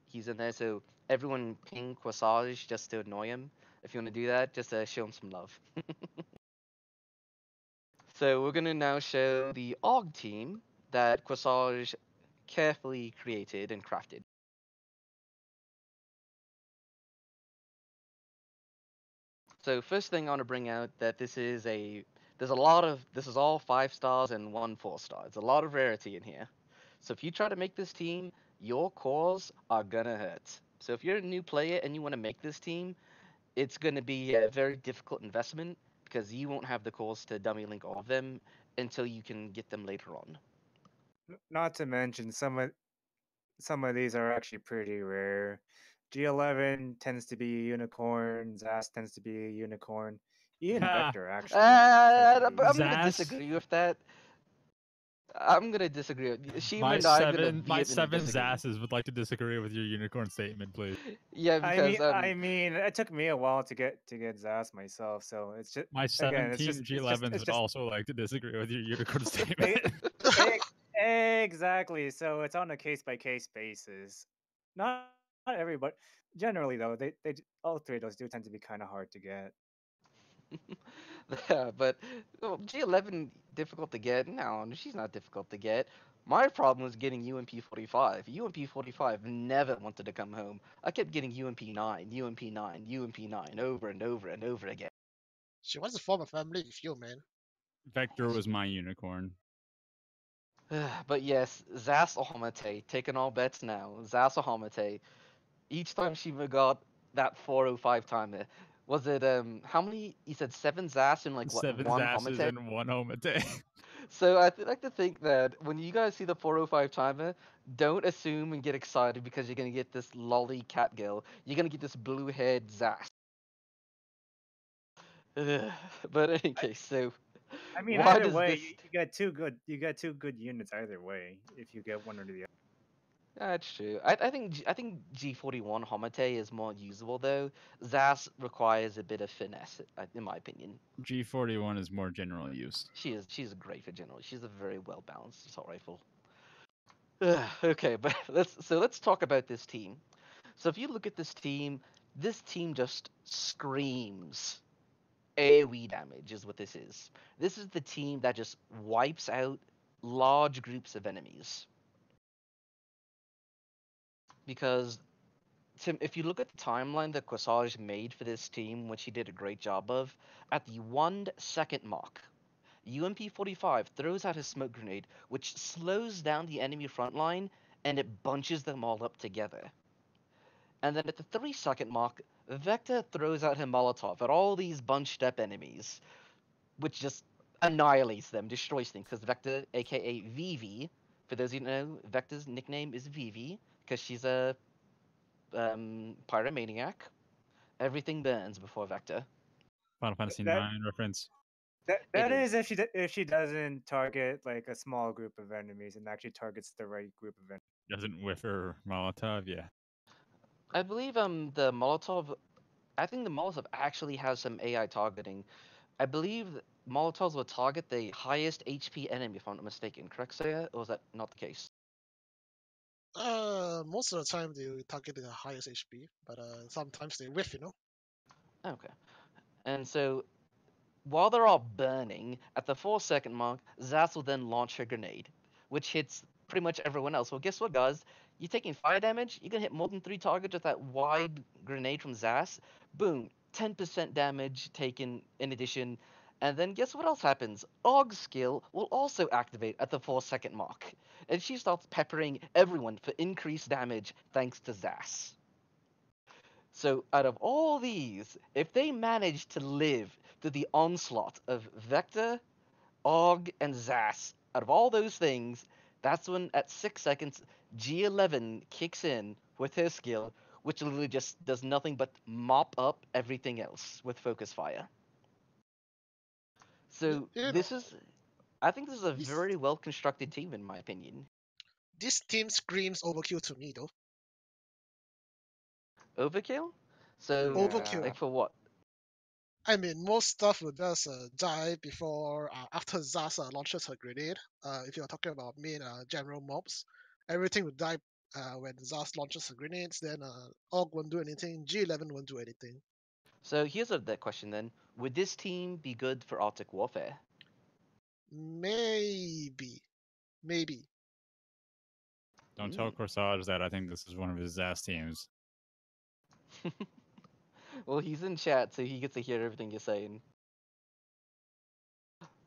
He's in there, so everyone ping Corsage just to annoy him. If you want to do that, just show him some love. So we're gonna now show the AUG team that Corsage carefully created and crafted. So first thing I want to bring out that this is all 5 stars and one 4 star. It's a lot of rarity in here. So if you try to make this team, your cores are gonna hurt. So if you're a new player and you want to make this team, it's gonna be a very difficult investment because you won't have the cores to dummy link all of them until you can get them later on. Not to mention some of these are actually pretty rare. G11 tends to be a unicorn. Zas tends to be a unicorn. Ian Ha! Vector actually tends to be a I'm gonna unicorn. Zas? disagree with that. I'm gonna disagree. Shima My and I are gonna my vehemently seven disagree. Zasses would like to disagree with your unicorn statement, please. Yeah, I because mean, I mean, it took me a while to get Zas myself, so it's just My again, it's 17 just it's just G11s it's would just also like to disagree with your unicorn e- statement. exactly. So it's on a case by case basis. Not everybody. Generally, though, all three of those do tend to be kind of hard to get. yeah, but well, G11 difficult to get. No, she's not difficult to get. My problem was getting UMP 45. UMP 45 never wanted to come home. I kept getting UMP 9, UMP 9, UMP 9 over and over and over again. She wants to form a family with you, man. Vector was my unicorn. But yes, Zas Ohamate, taking all bets now. Zas Ohamate. Each time she got that 405 timer, was it how many? You said 7 Zas in like what, 7 one Zashes Homate? and 1 Homate. So I like to think that when you guys see the 405 timer, don't assume and get excited because you're gonna get this lolly cat girl. You're gonna get this blue haired Zas. But in any case, so I mean, why either does way, this? you got two good units either way if you get one or the other. That's true. I think G41 Homate is more usable though. Zas requires a bit of finesse, in my opinion. G41 is more general use. She's great for general. She's a very well balanced assault rifle. Okay, but let's talk about this team. So if you look at this team just screams AoE damage is what this is. This is the team that just wipes out large groups of enemies. Because Tim, if you look at the timeline that Corsage made for this team, which he did a great job of, at the 1 second mark, UMP-45 throws out his smoke grenade, which slows down the enemy front line, and it bunches them all up together. And then at the 3 second mark, Vector throws out her Molotov at all these bunched up enemies, which just annihilates them, destroys them, because Vector, aka Vivi, for those of you who know, Vector's nickname is Vivi, because she's a pyromaniac. Everything burns before Vector. Final Fantasy That 9 reference. It that is is. if she doesn't target like a small group of enemies and actually targets the right group of enemies. Doesn't whiff her Molotov, yeah. I believe the Molotov. I think the Molotov actually has some AI targeting. I believe Molotovs will target the highest HP enemy, if I'm not mistaken. Correct, Saya? Or is that not the case? Most of the time they will target the highest HP, but sometimes they whiff, you know. Okay. And so while they're all burning, at the 4 second mark, Zas will then launch her grenade, which hits pretty much everyone else. Well, guess what, guys? You're taking fire damage. You're gonna hit more than 3 targets with that wide grenade from Zas. Boom, 10% damage taken in addition. And then guess what else happens? Og's skill will also activate at the 4 second mark, and she starts peppering everyone for increased damage thanks to Zas. So, out of all these, if they manage to live through the onslaught of Vector, Og, and Zas, out of all those things, that's when at 6 seconds, G11 kicks in with her skill, which literally just does nothing but mop up everything else with focus fire. So, You know, this is. I think this is a this very well constructed team, in my opinion. this team screams overkill to me, though. Overkill? So, Overkill. like for what? I mean, most stuff will just die before after Zaza launches her grenade. If you're talking about main general mobs, everything will die when Zaz launches her grenades. Then Og won't do anything. G11 won't do anything. So, here's the question then. Would this team be good for Arctic Warfare? Maybe, maybe. Don't tell Corsage that I think this is one of his Zas teams. Well, he's in chat, so he gets to hear everything you're saying.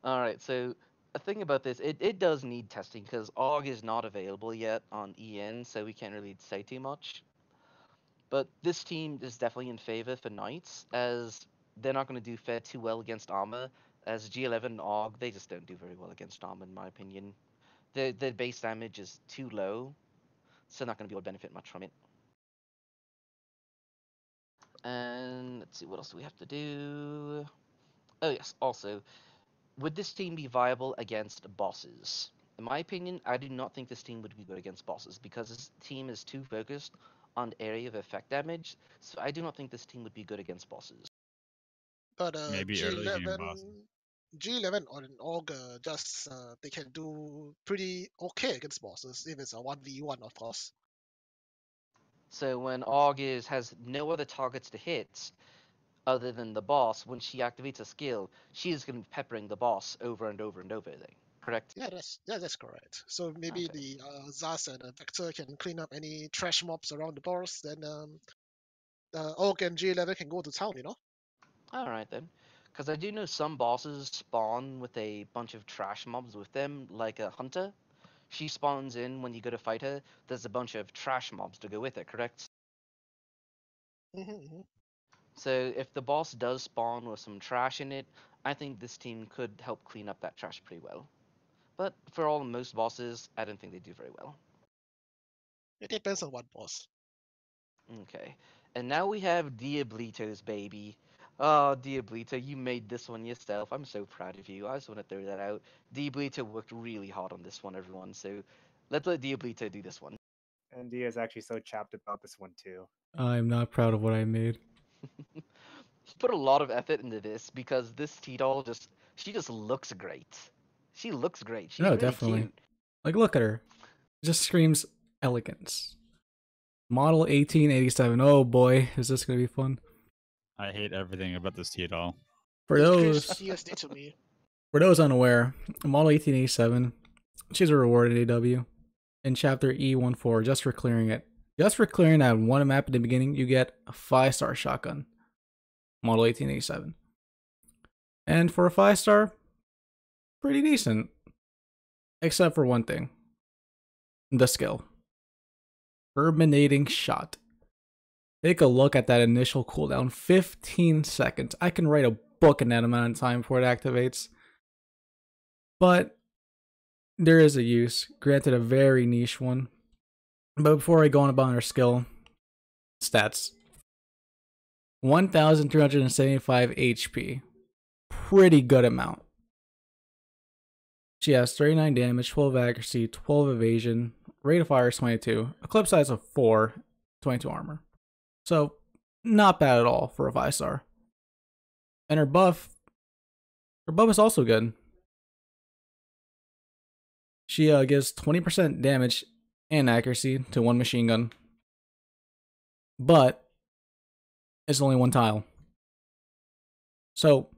Alright, so a thing about this, it does need testing because AUG is not available yet on EN, so we can't really say too much. But this team is definitely in favor for Knights, as they're not going to do fare too well against armor. As G11 and AUG, they just don't do very well against armor, in my opinion. Their base damage is too low, so not going to be able to benefit much from it. And let's see, what else do we have to do? Oh yes, also, would this team be viable against bosses? In my opinion, I do not think this team would be good against bosses because this team is too focused on area of effect damage, so I do not think this team would be good against bosses. But Maybe early game bosses. G11 on Og just they can do pretty okay against bosses if it's a 1v1, of course. So when AUG has no other targets to hit other than the boss, when she activates a skill, she is going to be peppering the boss over and over and over again. correct? Yeah, that's correct. So maybe Okay. the Zas and Vector can clean up any trash mobs around the boss. Then Orc and G11 can go to town. All right then. Because I do know some bosses spawn with a bunch of trash mobs with them, like a hunter. She spawns in when you go to fight her. There's a bunch of trash mobs to go with it, correct? Hmm. So if the boss does spawn with some trash in it, I think this team could help clean up that trash pretty well. But for all most bosses, I don't think they do very well. It depends on what boss. Okay. And now we have Diablito's baby. Oh, Diablito, you made this one yourself. I'm so proud of you. I just want to throw that out. Diablito worked really hard on this one, everyone. So let's let Diablito do this one. And Dia is actually so chapped about this one too. I'm not proud of what I made. He put a lot of effort into this because this T-doll she just looks great. She looks great. She's No, really definitely. cute. Like, look at her. Just screams elegance. Model 1887. Oh boy, is this gonna be fun. I hate everything about this T-doll. For It screams those PSD to me. for those unaware, Model 1887, she's a reward in AW. In chapter E14, just for clearing it. Just for clearing that one map in the beginning, you get a 5-star shotgun. Model 1887. And for a 5-star, pretty decent. Except for one thing. The skill. Terminating shot. Take a look at that initial cooldown. 15 seconds. I can write a book in that amount of time before it activates. But there is a use. Granted, a very niche one. But before I go on about her skill, stats. 1,375 HP. Pretty good amount. She has 39 damage, 12 accuracy, 12 evasion, rate of fire is 22, a clip size of 4, 22 armor. So, not bad at all for a 5-star. And her buff is also good. She gives 20% damage and accuracy to one machine gun. But, it's only one tile. So,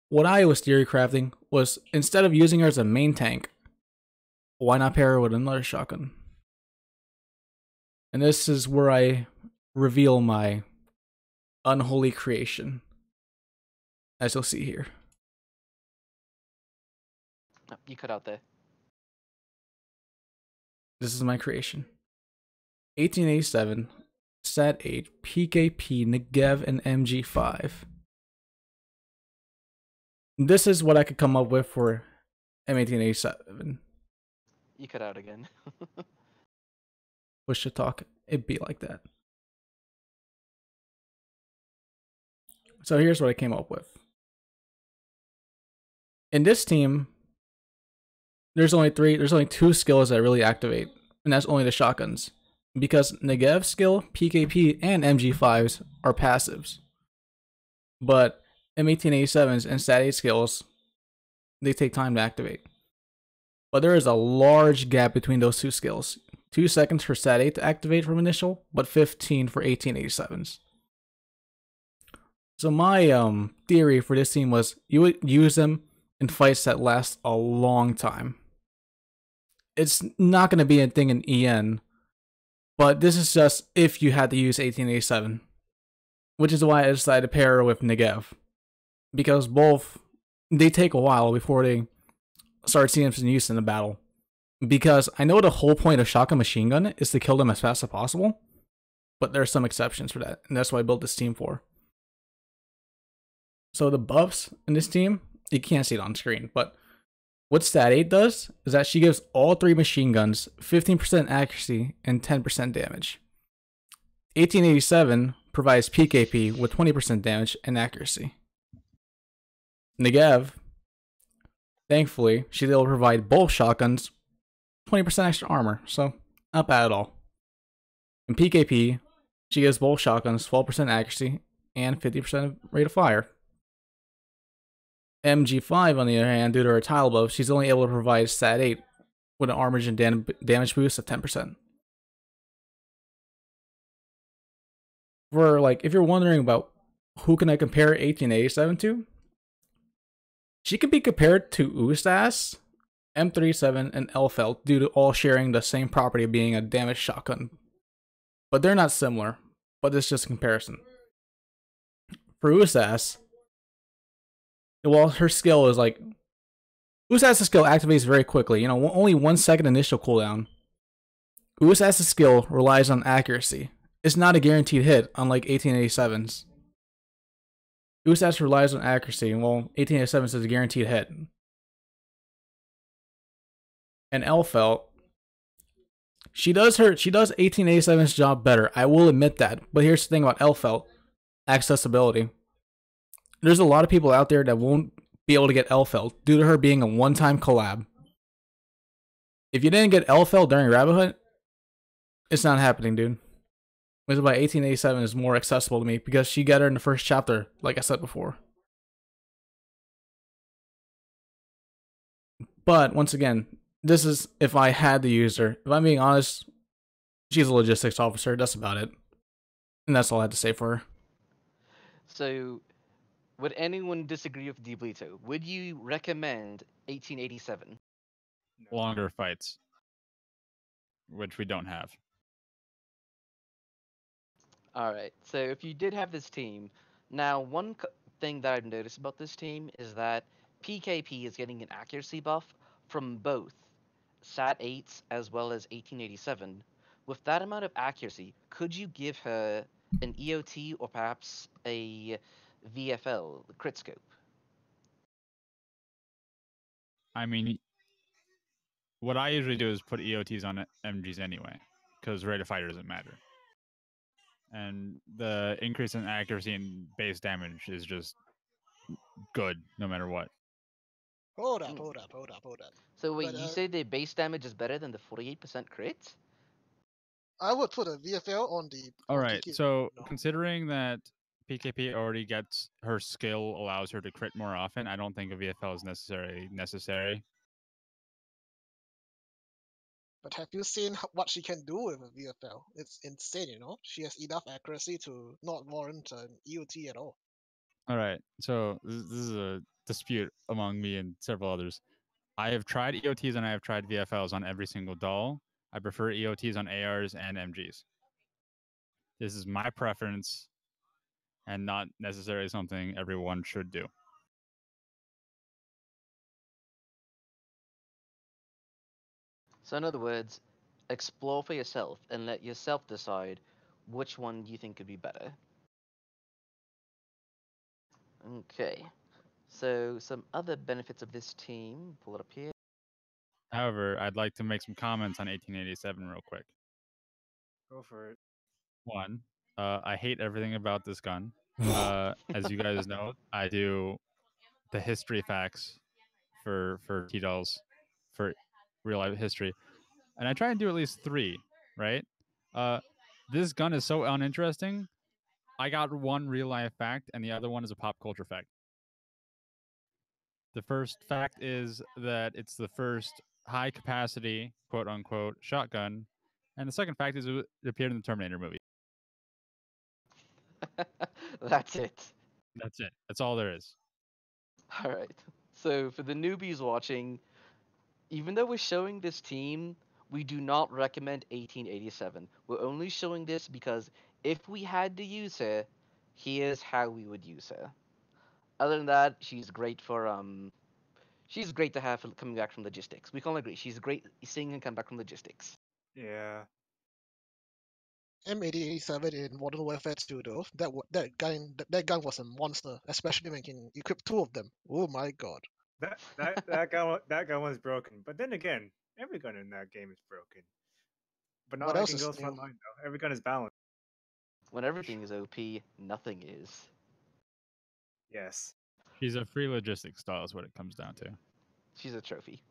what I was theory crafting was, instead of using her as a main tank, why not pair her with another shotgun? And this is where I reveal my unholy creation, as you'll see here. Oh, you cut out there. This is my creation. 1887, Sat 8, PKP, Negev, and MG5. This is what I could come up with for M1887. You cut out again. Push to talk, it'd be like that. So here's what I came up with. In this team, there's only two skills that really activate, and that's only the shotguns. Because Negev skill, PKP, and MG5s are passives. But M1887s and Stat 8 skills, they take time to activate. But there is a large gap between those two skills. 2 seconds for Stat 8 to activate from initial, but 15 for 1887s. So my theory for this team was you would use them in fights that last a long time. It's not going to be a thing in EN, but this is just if you had to use 1887. Which is why I decided to pair her with Negev. Because both, they take a while before they start seeing some use in the battle. Because I know the whole point of shotgun machine gun is to kill them as fast as possible. But there are some exceptions for that, and that's what I built this team for. So the buffs in this team, you can't see it on screen, but what Stat 8 does is that she gives all 3 machine guns 15% accuracy and 10% damage. 1887 provides PKP with 20% damage and accuracy. Negev, thankfully, she's able to provide both shotguns 20% extra armor, so not bad at all. In PKP, she gives both shotguns 12% accuracy and 50% rate of fire. MG5, on the other hand, due to her tile buff, she's only able to provide Stat 8 with an armor and damage boost of 10%. For, like, if you're wondering about who can I compare 1887 to, she could be compared to Ustaz M37 and Elfelt due to all sharing the same property of being a damaged shotgun. But they're not similar, but it's just a comparison. For Usas, well, her skill is like... Usas' skill activates very quickly, only 1 second initial cooldown. Usas' skill relies on accuracy. It's not a guaranteed hit, unlike 1887's. Usas relies on accuracy, while 1887's is a guaranteed hit. And Elfelt, she does 1887's job better. I will admit that. But here's the thing about Elfelt: accessibility. There's a lot of people out there that won't be able to get Elfelt due to her being a one-time collab. If you didn't get Elfelt during Rabbit Hunt, it's not happening, dude. Which is why 1887 is more accessible to me, because she got her in the first chapter, like I said before. But once again, this is if I had to use her. If I'm being honest, she's a logistics officer. That's about it. And that's all I had to say for her. So, would anyone disagree with Diablito? Would you recommend 1887? Longer fights, which we don't have. Alright, so if you did have this team, now one thing that I've noticed about this team is that PKP is getting an accuracy buff from both SAT 8s as well as 1887. With that amount of accuracy, could you give her an EOT or perhaps a VFL, crit scope? I mean, what I usually do is put EOTs on MGs anyway, because rate of fire doesn't matter. And the increase in accuracy and base damage is just good no matter what. Hold up. So wait, But, you say the base damage is better than the 48% crit? I would put a VFL on the. All right, PK so no. considering that PKP already gets her skill allows her to crit more often, I don't think a VFL is necessary. But have you seen what she can do with a VFL? It's insane, She has enough accuracy to not warrant an EOT at all. All right, so this is a dispute among me and several others. I have tried EOTs and I have tried VFLs on every single doll. I prefer EOTs on ARs and MGs. This is my preference and not necessarily something everyone should do. So in other words, explore for yourself and let yourself decide which one you think could be better. Okay. So some other benefits of this team, pull it up here. However, I'd like to make some comments on 1887 real quick. Go for it. One, I hate everything about this gun. As you guys know, I do the history facts for T-Dolls for real life history, and I try and do at least 3, right? This gun is so uninteresting. I got one real life fact, and the other one is a pop culture fact. The first fact is that it's the first high capacity, quote unquote, shotgun. And the second fact is it appeared in the Terminator movie. That's it. That's it. That's all there is. All right. So for the newbies watching, even though we're showing this team, we do not recommend 1887. We're only showing this because if we had to use her, here's how we would use her. Other than that, she's great to have for coming back from logistics. We can all agree she's great seeing her come back from logistics. Yeah. M8087 in Modern Warfare 2 though, that gun was a monster, especially when you can equip 2 of them. Oh my god. That gun was broken. But then again, every gun in that game is broken. But not What like else in is Girls new? Frontline though. Every gun is balanced. When everything is OP, nothing is. Yes. She's a free logistics style is what it comes down to. She's a trophy.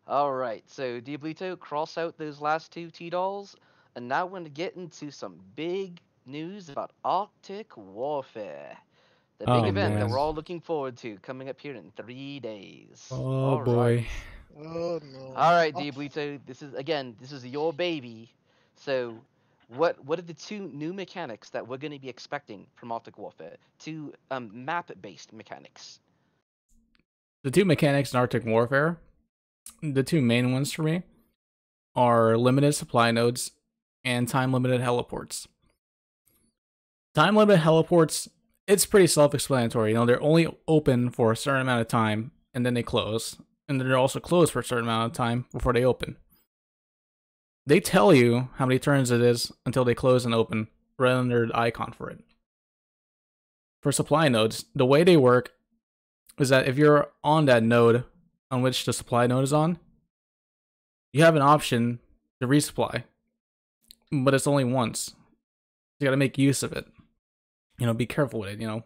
Alright, so Diablito, cross out those last 2 T-Dolls, and now we're going to get into some big news about Arctic Warfare. The big Oh, event that man. we're all looking forward to, coming up here in 3 days. Oh, boy. Oh no. Alright, Oh, Diablito, this is your baby. So, what are the 2 new mechanics that we're going to be expecting from Arctic Warfare? 2 map-based mechanics. The 2 mechanics in Arctic Warfare the two main ones for me are limited supply nodes and time limited heliports. Time limited heliports, it's pretty self-explanatory. They're only open for a certain amount of time and then they close. And then they're also closed for a certain amount of time before they open. They tell you how many turns it is until they close and open, right under the icon for it. For supply nodes, the way they work is that if you're on that node on which the supply node is on, you have an option to resupply, but it's only once. You gotta make use of it. Be careful with it,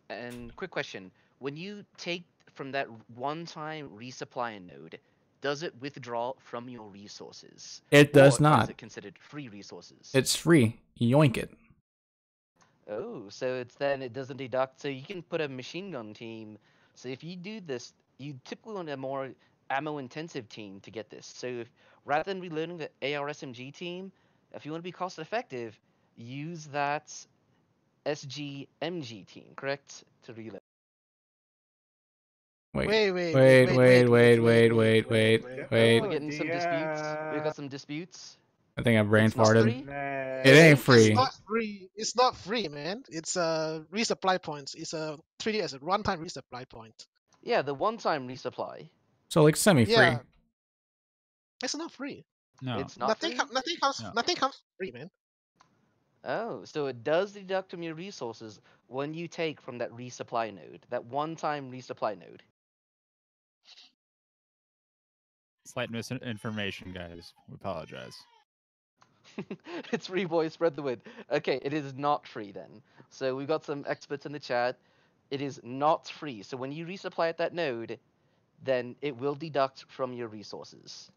And quick question: when you take from that one-time resupply node, does it withdraw from your resources? It does Or not. is it considered free resources? It's free. Yoink it. Oh, so it doesn't deduct. So you can put a machine gun team. So if you do this, you typically want a more ammo-intensive team to get this. So rather than reloading the AR-SMG team, if you want to be cost-effective, use that SG-MG team, correct? To reload. Wait. Wait. We're Oh, getting some disputes. We got some disputes. I think I brain It's not farted. free? It ain't It's free. not free. It's not free, man. It's resupply points. It's treated as a one-time resupply point. Yeah, the one-time resupply. So like semi-free. Yeah. It's not free. No. It's not free? No. Nothing comes free, man. Oh, so it does deduct from your resources when you take from that resupply node, that one-time resupply node. Slight misinformation, guys. We apologize. It's free, boys. Spread the word. Okay, it is not free then. So we've got some experts in the chat. It is not free. So when you resupply at that node, then it will deduct from your resources.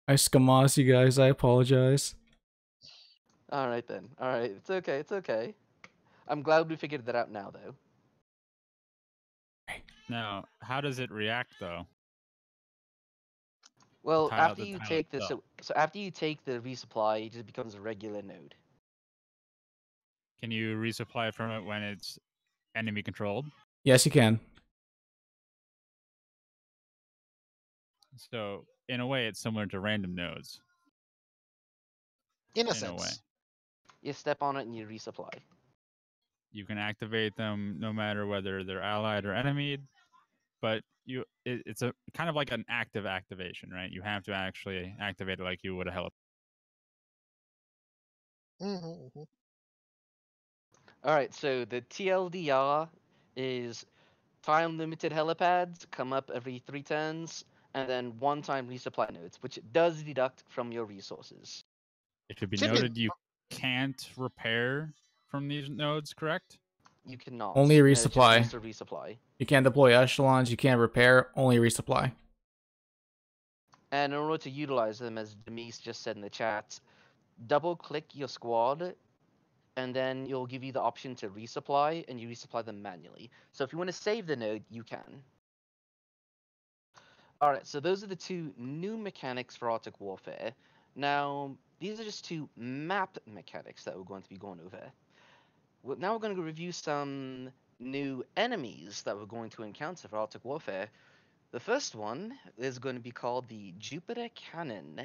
I scamas you guys. I apologize. All right then. All right. It's okay. It's okay. I'm glad we figured that out now, though. Now, how does it react though? Well, Tile- after the you tile take the itself. so after you take the resupply, it just becomes a regular node. Can you resupply from it when it's enemy controlled? Yes, you can. So in a way, it's similar to random nodes. In a In a sense. way, You step on it and you resupply. you can activate them no matter whether they're allied or enemied. But it's a kind of like an active activation, right? You have to actually activate it like you would a heli. Mm-hmm. All right, so the TLDR is time limited helipads come up every 3 turns, and then one-time resupply nodes, which does deduct from your resources. It should be Should be- noted you can't repair from these nodes, correct? You cannot. Only No, it's just resupply. used to resupply. You can't deploy echelons. You can't repair. Only resupply. And in order to utilize them, as Demise just said in the chat, double-click your squad, and then it'll give you the option to resupply, and you resupply them manually. So if you want to save the node, you can. Alright, so those are the two new mechanics for Arctic Warfare. Now, these are just two map mechanics that we're going to be going over. Now we're going to review some new enemies that we're going to encounter for Arctic Warfare. The first one is going to be called the Jupiter Cannon.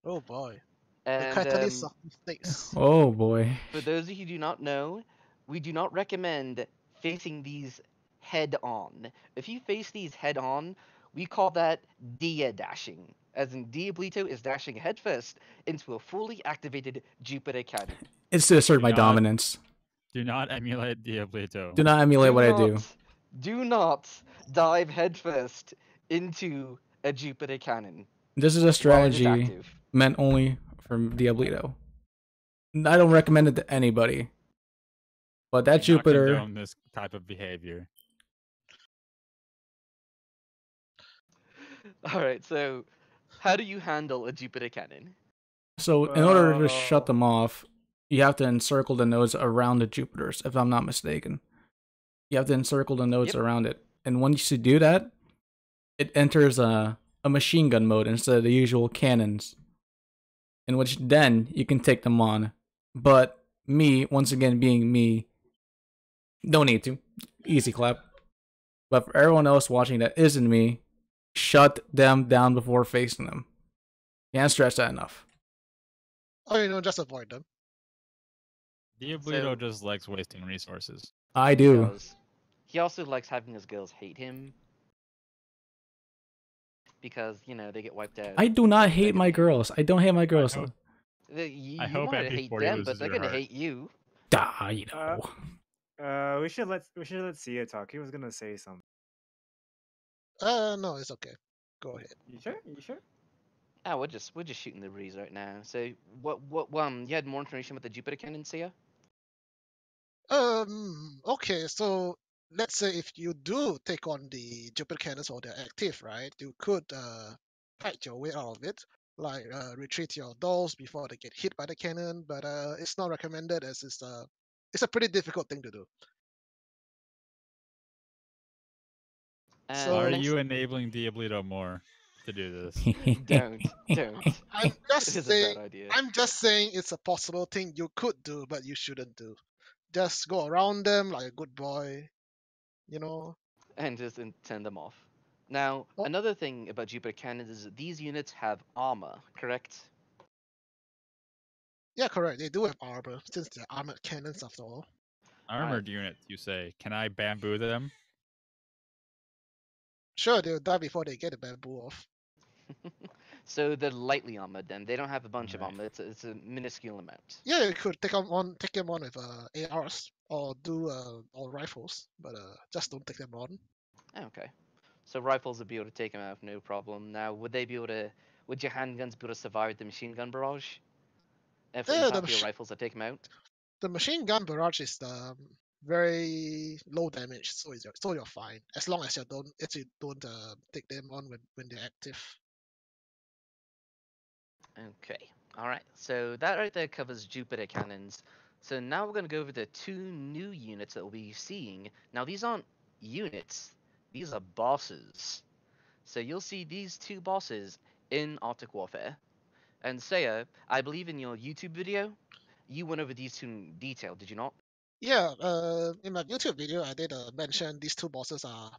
Oh boy. The And catalyst of mistakes. Oh boy. for those of you who do not know, we do not recommend facing these head on. If you face these head on, we call that Dia dashing. As in, Diablito is dashing headfirst into a fully activated Jupiter cannon. It's to assert Do my not- dominance. Do not emulate Diablito. Do not emulate what I do. Do not dive headfirst into a Jupiter cannon. This is a while it is strategy active. meant only for Diablito. I don't recommend it to anybody. But that Do not Jupiter, condone this type of behavior. Alright, so how do you handle a Jupiter cannon? so in order to Well- shut them off, you have to encircle the nodes around the Jupiters, if I'm not mistaken. You have to encircle the nodes Yep. around it. And once you do that, it enters a machine gun mode instead of the usual cannons. In which then you can take them on. But me, once again being me, don't need to. Easy clap. But for everyone else watching that isn't me, shut them down before facing them. Can't stress that enough. Or just avoid them. Diablito just likes wasting resources. I He do. does. He also likes having his girls hate him because they get wiped out. I do not They're hate my gonna- girls. I don't hate my girls. hope- You I hope might hate MP40 them, loses but they're their gonna heart. hate you. You know. We should let Sia talk. He was gonna say something. No, it's okay. Go ahead. You sure? You sure? Ah, we're just shooting the breeze right now. So what you had more information about the Jupiter cannon, Sia? Okay, so let's say if you do take on the Jupiter cannons or they're active, right? You could fight your way out of it, like retreat your dolls before they get hit by the cannon, but it's not recommended as it's a pretty difficult thing to do. And So- Why are next, you enabling Diablito more to do this? don't. I'm just It is a saying bad idea. I'm just saying it's a possible thing you could do, but you shouldn't do. Just go around them like a good boy, you know. And just turn them off. Now, Oh. another thing about Jupiter cannons is that these units have armor, correct? Yeah, correct. They do have armor since they're armored cannons after all. Armored units, you say. Can I bamboo them? Sure, they'll die before they get the bamboo off. So they're lightly armored then. They don't have a bunch of Right. armor. It's a minuscule amount. Yeah, you could take them on with ARs or do or rifles, but just don't take them on. Okay. So rifles would be able to take them out no problem. Now, would your handguns be able to survive the machine gun barrage? If in Yeah, fact your rifles will take them out? the machine gun barrage is very low damage, so you're fine as long as you don't take them on when they're active. Okay. All right. So that right there covers Jupiter cannons. So now we're going to go over the two new units that we'll be seeing. Now these aren't units. These are bosses. So you'll see these two bosses in Arctic Warfare. And Saya, I believe in your YouTube video, you went over these two in detail, did you not? Yeah, in my YouTube video, I did mention these two bosses are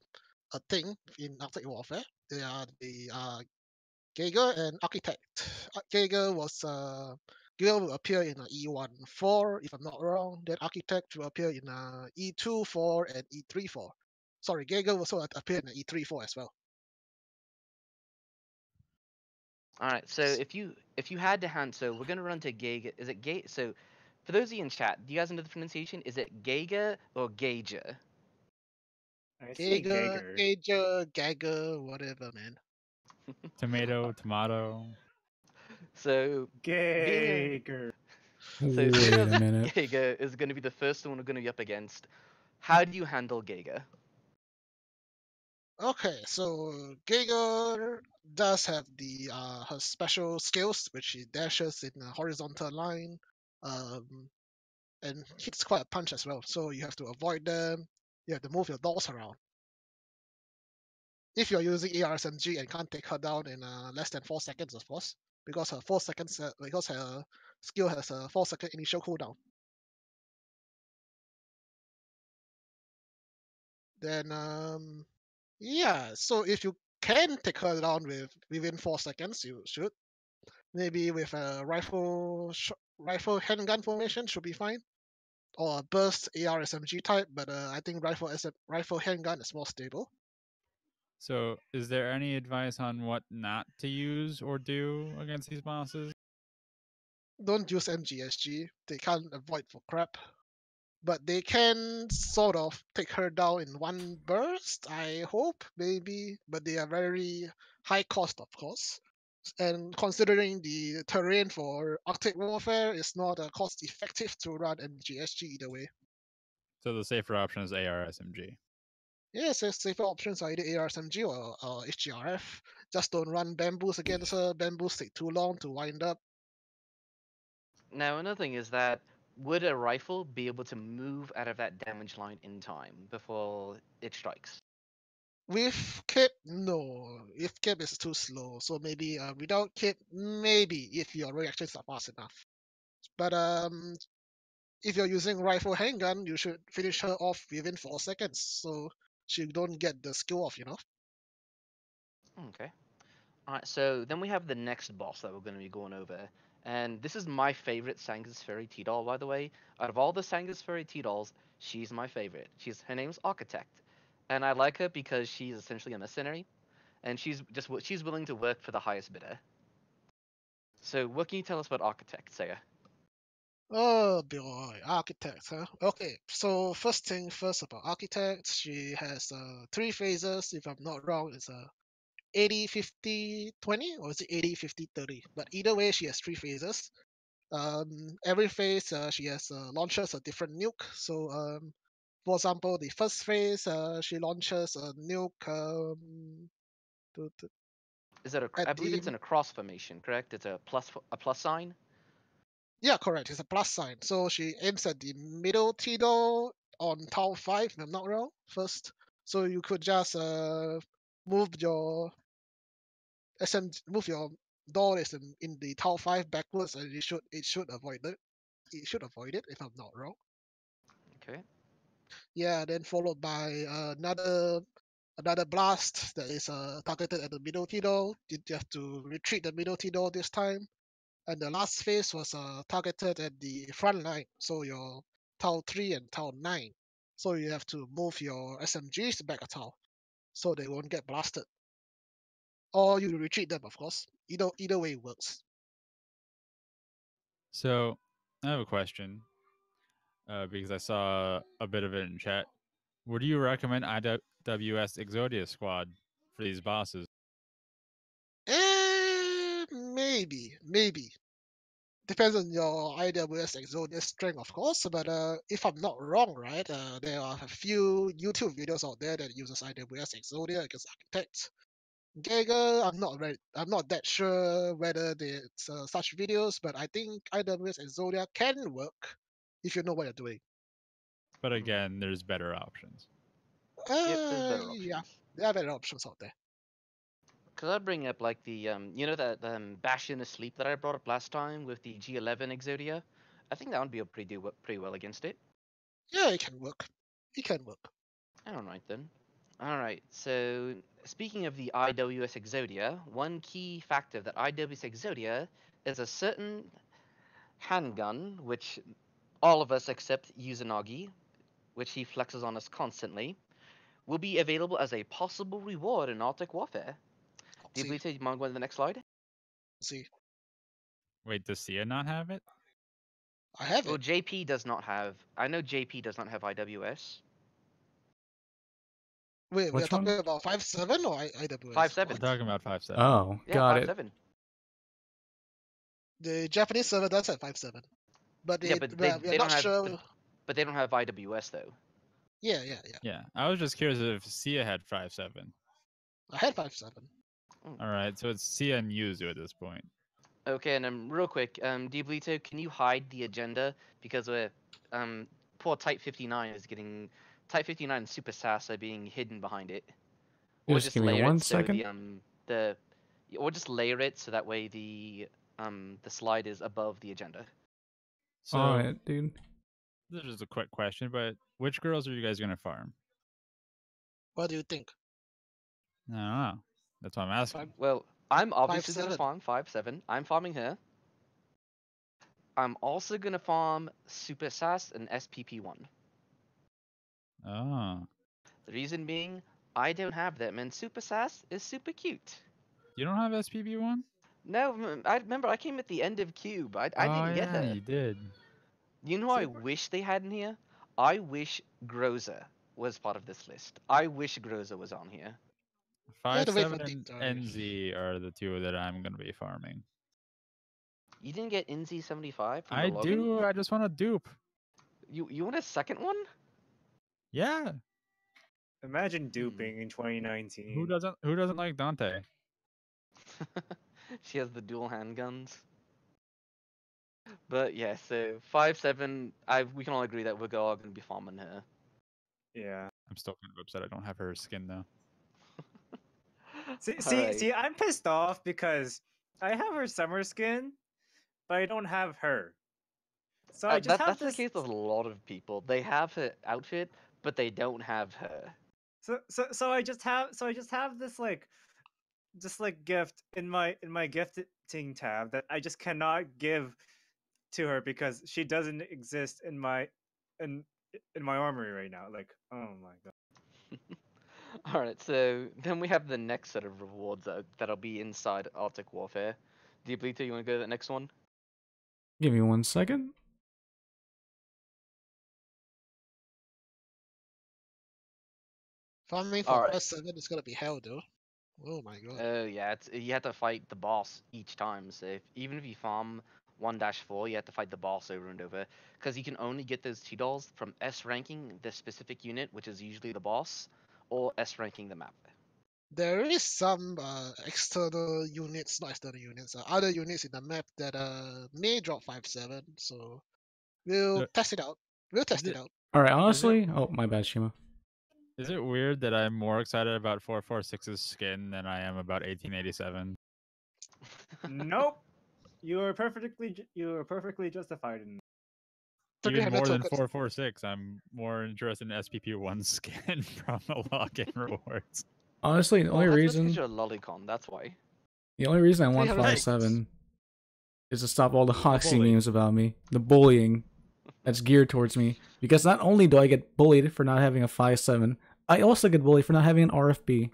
a thing in Arctic Warfare. They are the Geiger and Architect. Geiger will appear in E1-4 if I'm not wrong. Then Architect will appear in E2-4 and E3-4. Sorry, Geiger will also appear in E3-4 as well. All right. So if you had to hand, so we're gonna run to Geiger. Is it Geiger? So for those of you in chat, do you guys know the pronunciation? Is it Geiger or Gauger? I say Geiger, Geiger. Geiger, whatever, man. Tomato. So Geiger. Geiger. So Wait seeing a as minute. Geiger is going to be the first one we're going to be up against, how do you handle Geiger? Okay, so Geiger does have her special skills, which she dashes in a horizontal line, and hits quite a punch as well. So you have to avoid them. You have to move your dolls around. If you're using ARSMG and can't take her down in less than 4 seconds, of course, because her skill has a 4-second initial cooldown. Then yeah, so if you can take her down within 4 seconds, you should. Maybe with a rifle handgun formation should be fine, or a burst AR-SMG type. But I think rifle handgun is more stable. So, is there any advice on what not to use or do against these bosses? Don't use MGSG. They can't avoid for crap. But they can sort of take her down in one burst, I hope, maybe. But they are very high cost, of course. And considering the terrain for Arctic Warfare, it's not cost effective to run MGSG either way. So the safer option is AR-SMG. Yes, safer options are either ARSMG or HGRF. Just don't run bamboos against her. Bamboos take too long to wind up. Now, another thing is that would a rifle be able to move out of that damage line in time before it strikes? With Cape, no. If Cape is too slow, so maybe without Cape, maybe if your reactions are fast enough. But if you're using rifle handgun, you should finish her off within 4 seconds. So she don't get the skill off, Okay. Alright, so then we have the next boss that we're going to be going over. And this is my favorite Sangus Fairy T-Doll, by the way. Out of all the Sangus Fairy T-Dolls, she's my favorite. Her name's Architect. And I like her because she's essentially a mercenary. And she's willing to work for the highest bidder. So what can you tell us about Architect, Saya? Oh boy, architect, huh? Okay, so first thing first about architect, she has 3 phases. If I'm not wrong, it's 80, 50, 20, or is it 80, 50, 30? But either way, she has 3 phases. Every phase she has launches a different nuke. So for example, the first phase she launches a nuke Is it at I believe the it's in a cross formation, correct? It's a plus sign? yeah, correct. It's a plus sign. So she aims at the middle Tito on tile 5, if I'm not wrong, first. So you could just move your move your dollars in the tile 5 backwards, and it should avoid it. It should avoid it if I'm not wrong. Okay. Yeah, then followed by another blast that is targeted at the middle Tito. You have to retreat the middle Tito this time. And the last phase was targeted at the front line, so your tile 3 and tile 9. So you have to move your SMGs back a tile, so they won't get blasted. Or you retreat them, of course. Either way works. So I have a question because I saw a bit of it in chat. Would you recommend IWS Exodia Squad for these bosses? Maybe. Depends on your IWS Exodia strength, of course. But if I'm not wrong, right, there are a few YouTube videos out there that uses IWS Exodia against Architects. Geiger, I'm not that sure whether there's such videos, but I think IWS Exodia can work if you know what you're doing. But again, there's better options. Yep, there's better Yeah, options. there are better options out there. Because I'd bring up like the that Bastion Asleep that I brought up last time with the G11 Exodia. I think that would be able to do pretty well against it. Yeah, it can work. It can work. Alright then. Alright, so speaking of the IWS Exodia, one key factor of that IWS Exodia is a certain handgun, which all of us except Uzanagi, which he flexes on us constantly, will be available as a possible reward in Arctic Warfare. Do you believe you mind going to the next slide? See, Wait, does Sia not have it? I have Well, it. JP does not have. I know JP does not have IWS. Wait, we're Which one? talking about 5.7 or IWS? 5.7. We're talking about 5.7. Oh, Yeah, got 5.7. it. 7. The Japanese server does have 5.7, but Yeah, but we are they don't not have. sure. But they don't have IWS though. Yeah. Yeah, I was just curious if Sia had 5.7. I had 5.7. All right, so it's Sia and Yuzu at this point. Okay, and real quick, Diablito, can you hide the agenda because poor Type 59 is getting Type 59 and Super Sass are being hidden behind it. Or Just give me layer one it so second. or just layer it so that way the slide is above the agenda. So Alright, dude. this is a quick question, but which girls are you guys gonna farm? What do you think? I don't know. That's what I'm asking. Well, I'm obviously gonna 5.7. farm 5.7. I'm farming her. I'm also gonna farm Super Sass and SPP1. Oh, The reason being, I don't have them, and Super Sass is super cute. you don't have SPB1? No, I remember I came at the end of Cube. I Oh didn't get yeah, her. you did. You know who I Super- wish they had in here? I wish Groza was part of this list. I wish Groza was on here. I had to wait for 5.7 Deep and Dive. NZ are the two that I'm gonna be farming. You didn't get NZ75 from I the login? do. I just want to dupe. You want a second one? Yeah. Imagine duping in 2019. Who doesn't like Dante? She has the dual handguns. But yeah, so 5.7. We can all agree that we're all gonna be farming her. Yeah. I'm still kind of upset I don't have her skin though. Alright. See, I'm pissed off because I have her summer skin, but I don't have her. So I just have That's this. the case with a lot of people. They have her outfit, but they don't have her. So I just have this like gift in my gifting tab that I just cannot give to her because she doesn't exist in in my armory right now. Like, oh my god. All right, so then we have the next set of rewards that'll be inside Arctic Warfare. Diablito, you want to go to the next one? Give me 1 second. Farming All for right. first 7 is gonna be hell, though. Oh my god. Oh yeah, you have to fight the boss each time. So even if you farm 1-4, you have to fight the boss over and over because you can only get those $2 from S ranking the specific unit, which is usually the boss, or S ranking the map. There is some external units, not external units, other units in the map that may drop 5-7. So we'll Uh, test it out. We'll test is it it out. All right, is it honestly, oh my bad, Shima. is it weird that I'm more excited about 446's skin than I am about 1887? Nope. You are perfectly justified in. Even 300 more than tokens. 446, I'm more interested in SPP1 skin from the login rewards. Honestly, the Well, only that's because reason you're a lolicon. That's why. I want 300 5-7 is to stop all the The Hoxie bully. memes about me, the bullying that's geared towards me. Because not only do I get bullied for not having a 5-7, I also get bullied for not having an RFB,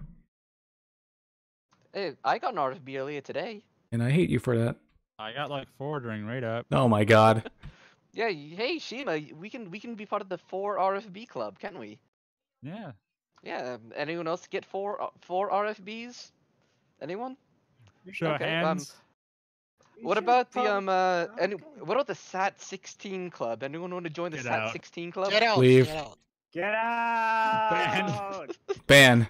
Hey, I got an RFB earlier today. and I hate you for that. I got like 4 during raid up. Oh my god. Yeah, hey Shima, we can be part of the 4 RFB club, can't we? Yeah. Yeah. Anyone else get four RFBs? Anyone? Show of Okay. hands. What about the what about the SAT 16 club? Anyone want to join the Get SAT out. 16 club? Get out. Leave. Get out. Get out! Ban.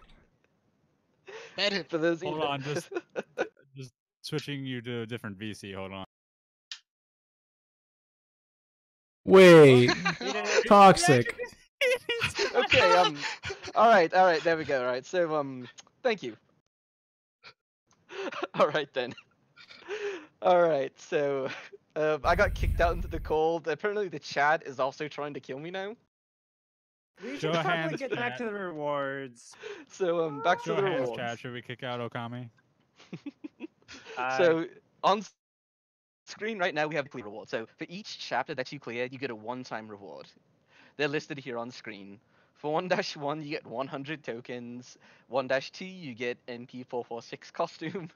Ban him. For those Hold on, just switching you to a different VC. Hold on. Wait. He did- Toxic. Okay, all right, there we go. All right, so thank you. All right then. All right, so I got kicked out into the cold. Apparently the chat is also trying to kill me now. We Show should of probably hands, get back chat. to the rewards. So back Show to of the hands, rewards. chat. Should we kick out Okami? So on screen right now we have a clear reward. So for each chapter that you clear, you get a one-time reward. They're listed here on screen. For 1-1, you get 100 tokens. 1-2, you get MP446 costume.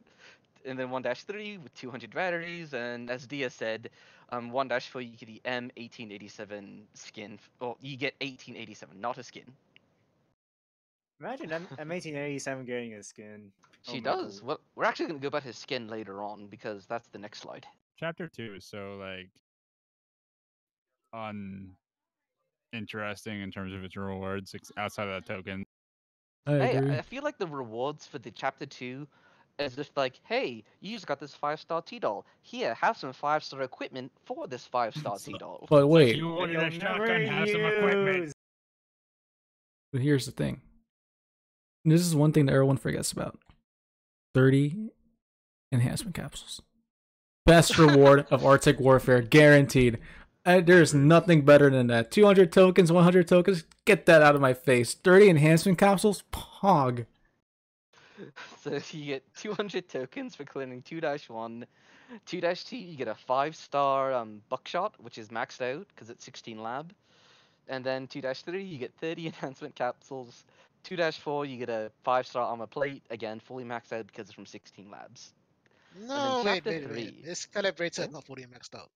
And then 1-3 with 200 batteries. And as Dia said, 1-4, you get the M1887 skin. Well, you get 1887, not a skin. Imagine M1887 getting a skin. She my does. God. Well, we're actually going to go about his skin later on because that's the next slide. Chapter 2 is so like uninteresting in terms of its rewards outside of that token. I Hey, agree. I feel like the rewards for the chapter 2 is just like, hey, you just got this 5-star T-doll. Here, have some 5-star equipment for this 5-star So- T-doll. But So wait, if you That wanted you'll a never shotgun, have some equipment. use. but here's the thing. This is one thing that everyone forgets about. 30 enhancement capsules. Best reward of Arctic Warfare, guaranteed. There's nothing better than that. 200 tokens, 100 tokens, get that out of my face. 30 enhancement capsules, pog. So you get 200 tokens for clearing 2-1. 2-2, you get a 5-star buckshot, which is maxed out because it's 16 lab. And then 2-3, you get 30 enhancement capsules. 2-4, you get a 5-star armor plate, again, fully maxed out because it's from 16 labs. No, wait, chapter wait, wait. 3. It's calibrated, Yeah? not fully maxed out.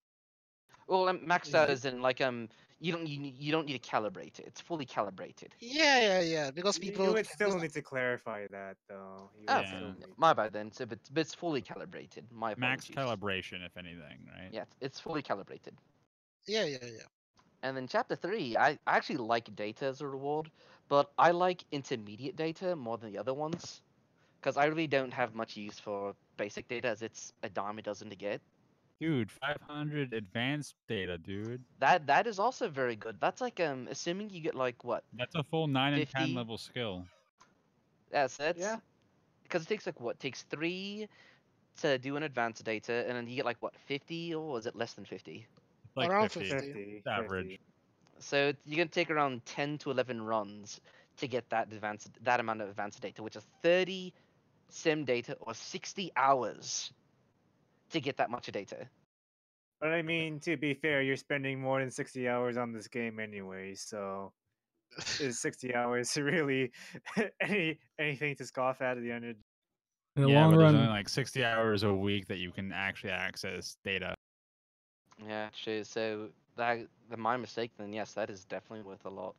Well, maxed out Yeah. as in like you don't need to calibrate it. It's fully calibrated. Yeah. Because You people. would still need to clarify that, though. You Oh, would okay. still Yeah. need- My bad then. So, but it's fully calibrated. My Max apologies. calibration, if anything, right? Yeah, it's fully calibrated. Yeah. And then chapter 3, I actually like data as a reward, but I like intermediate data more than the other ones, because I really don't have much use for basic data, as it's a dime a dozen to get. Dude, 500 advanced data, dude. That is also very good. That's like assuming you get like what? That's a full 9 and 10 50? level skill. Yeah, so that's Yeah. because it takes like what? It takes 3 to do an advanced data, and then you get like what, 50, or is it less than 50? Like Around 50. 50. 50. Average. 50. So you're gonna take around 10 to 11 runs to get that amount of advanced data, which is 30 sim data or 60 hours to get that much data. But I mean, to be fair, you're spending more than 60 hours on this game anyway, so is 60 hours really anything to scoff at the end of In the Yeah, long but there's run, only like 60 hours a week that you can actually access data. Yeah, true. So my mistake. Then yes, that is definitely worth a lot.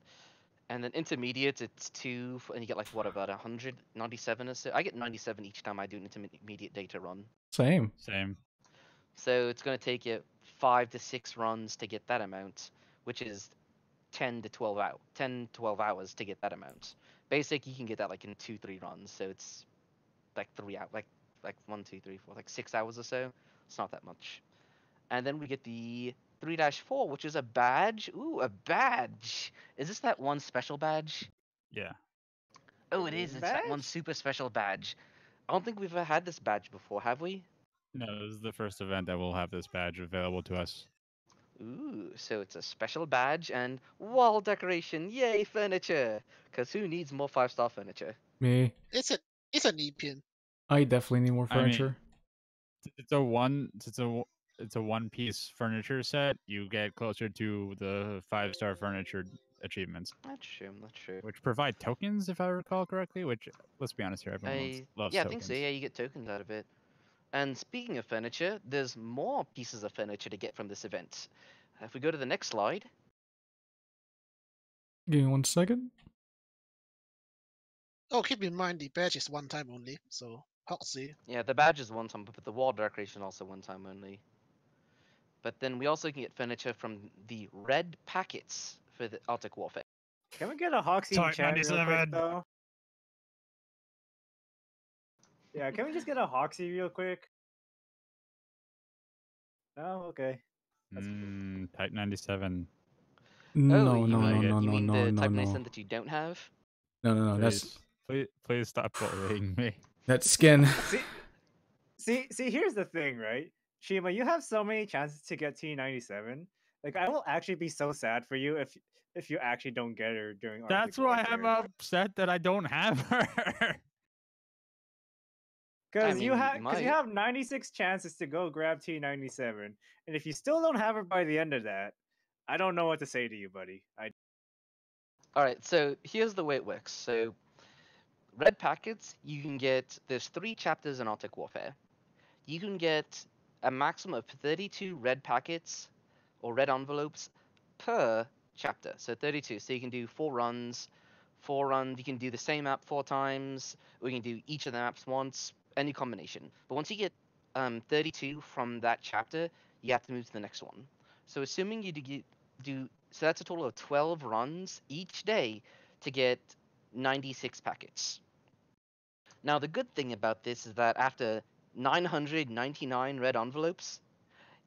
And then intermediate, it's two, and you get like what about 197 or so. I get 97 each time I do an intermediate data run. same. Same. So it's going to take you 5 to 6 runs to get that amount, which is 10 to 12 hours to get that amount. Basic, you can get that like in 2 3 runs. So it's like 3 hours, like 1 2 3 4, like 6 hours or so. It's not that much. And then we get the 3-4, which is a badge. Ooh, a badge. Is this that one special badge? Yeah. Oh, the it is. main It's that one badge? super special badge. I don't think we've ever had this badge before, have we? No, this is the first event that will have this badge available to us. Ooh, so it's a special badge and wall decoration. Yay, furniture! Because who needs more 5-star furniture? Me. It's a knee pin. I definitely need more I mean, furniture. it's a one piece furniture set. You get closer to the 5-star furniture achievements, That's true. That's true. which provide tokens, if I recall correctly. Which, let's be honest here, everyone loves Yeah, I think tokens. so. Yeah, you get tokens out of it. And speaking of furniture, there's more pieces of furniture to get from this event. If we go to the next slide, Give me 1 second. Oh, keep in mind the badge is one time only, so hot see. yeah, the badge is one time, but the wall decoration also one time only. But then we also can get furniture from the red packets for the Arctic Warfare. Can we get a Hoxie in Type chat real quick 97. though? Yeah, can we just get a Hoxie real quick? Oh, okay. That's cool. Type 97. Oh, No, you no, like no, mean it. no, you no, mean no, the no, Type no. 97 that you don't have? No. That's Please stop bullying me. that skin. See, here's the thing, right? Shima, you have so many chances to get T97. Like, I will actually be so sad for you if you actually don't get her during Arctic That's why I'm Warfare. upset that I don't have her. Because you mean, you have 96 chances to go grab T97, and if you still don't have her by the end of that, I don't know what to say to you, buddy. Alright, so here's the way it works. So, red packets, you can get, there's 3 chapters in Arctic Warfare. You can get a maximum of 32 red packets or red envelopes per chapter. So 32. So you can do 4 runs. 4 runs, you can do the same map 4 times, or you can do each of the maps once, any combination. But once you get 32 from that chapter, you have to move to the next one. So assuming you do so that's a total of 12 runs each day to get 96 packets. Now the good thing about this is that after 999 red envelopes,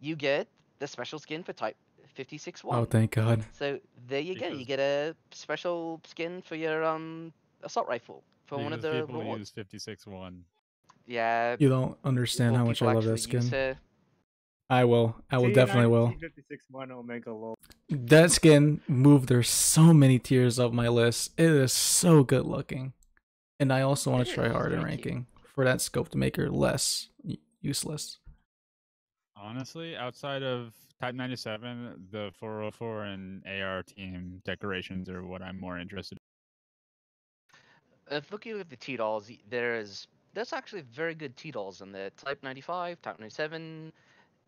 you get the special skin for Type 56-1. Oh, thank God. So there you go. You Because- get a special skin for your assault rifle for one of Because the people rewards. use 56-1. Yeah, You don't understand how much I people love that actually use skin. her. I will. I will definitely will. T56-1 Omega Low. That skin moved there so many tiers up my list. It is so good looking. And I also want It to try is, hard in very cute. ranking for that scope to make her less useless. Honestly, outside of Type 97, the 404 and AR team decorations are what I'm more interested If looking at the T-dolls, there's actually very good T-dolls in there. Type 95, Type 97,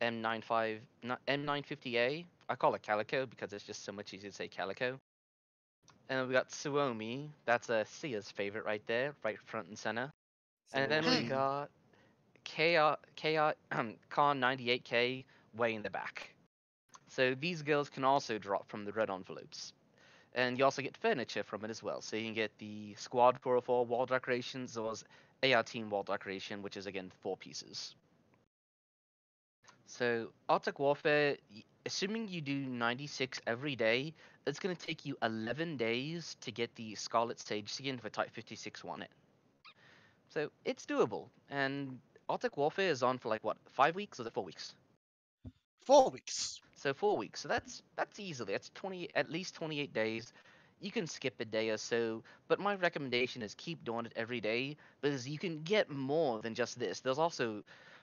M95, M950A. I call it Calico because it's just so much easier to say Calico. And then we got Suomi. That's a Sia's favorite right there, right front and center. And then we Hmm. got Con 98K way in the back. So these girls can also drop from the red envelopes. And you also get furniture from it as well. So you can get the Squad 404 wall decorations as well as AR Team wall decoration, which is again 4 pieces. So Arctic Warfare, assuming you do 96 every day, it's going to take you 11 days to get the Scarlet Sage skin for Type 56-1 it. So it's doable. And Arctic Warfare is on for like what, 5 weeks or is it 4 weeks? 4 weeks. So 4 weeks. So that's easily, that's 20, at least 28 days. you can skip a day or so, but my recommendation is keep doing it every day because you can get more than just this. There's also,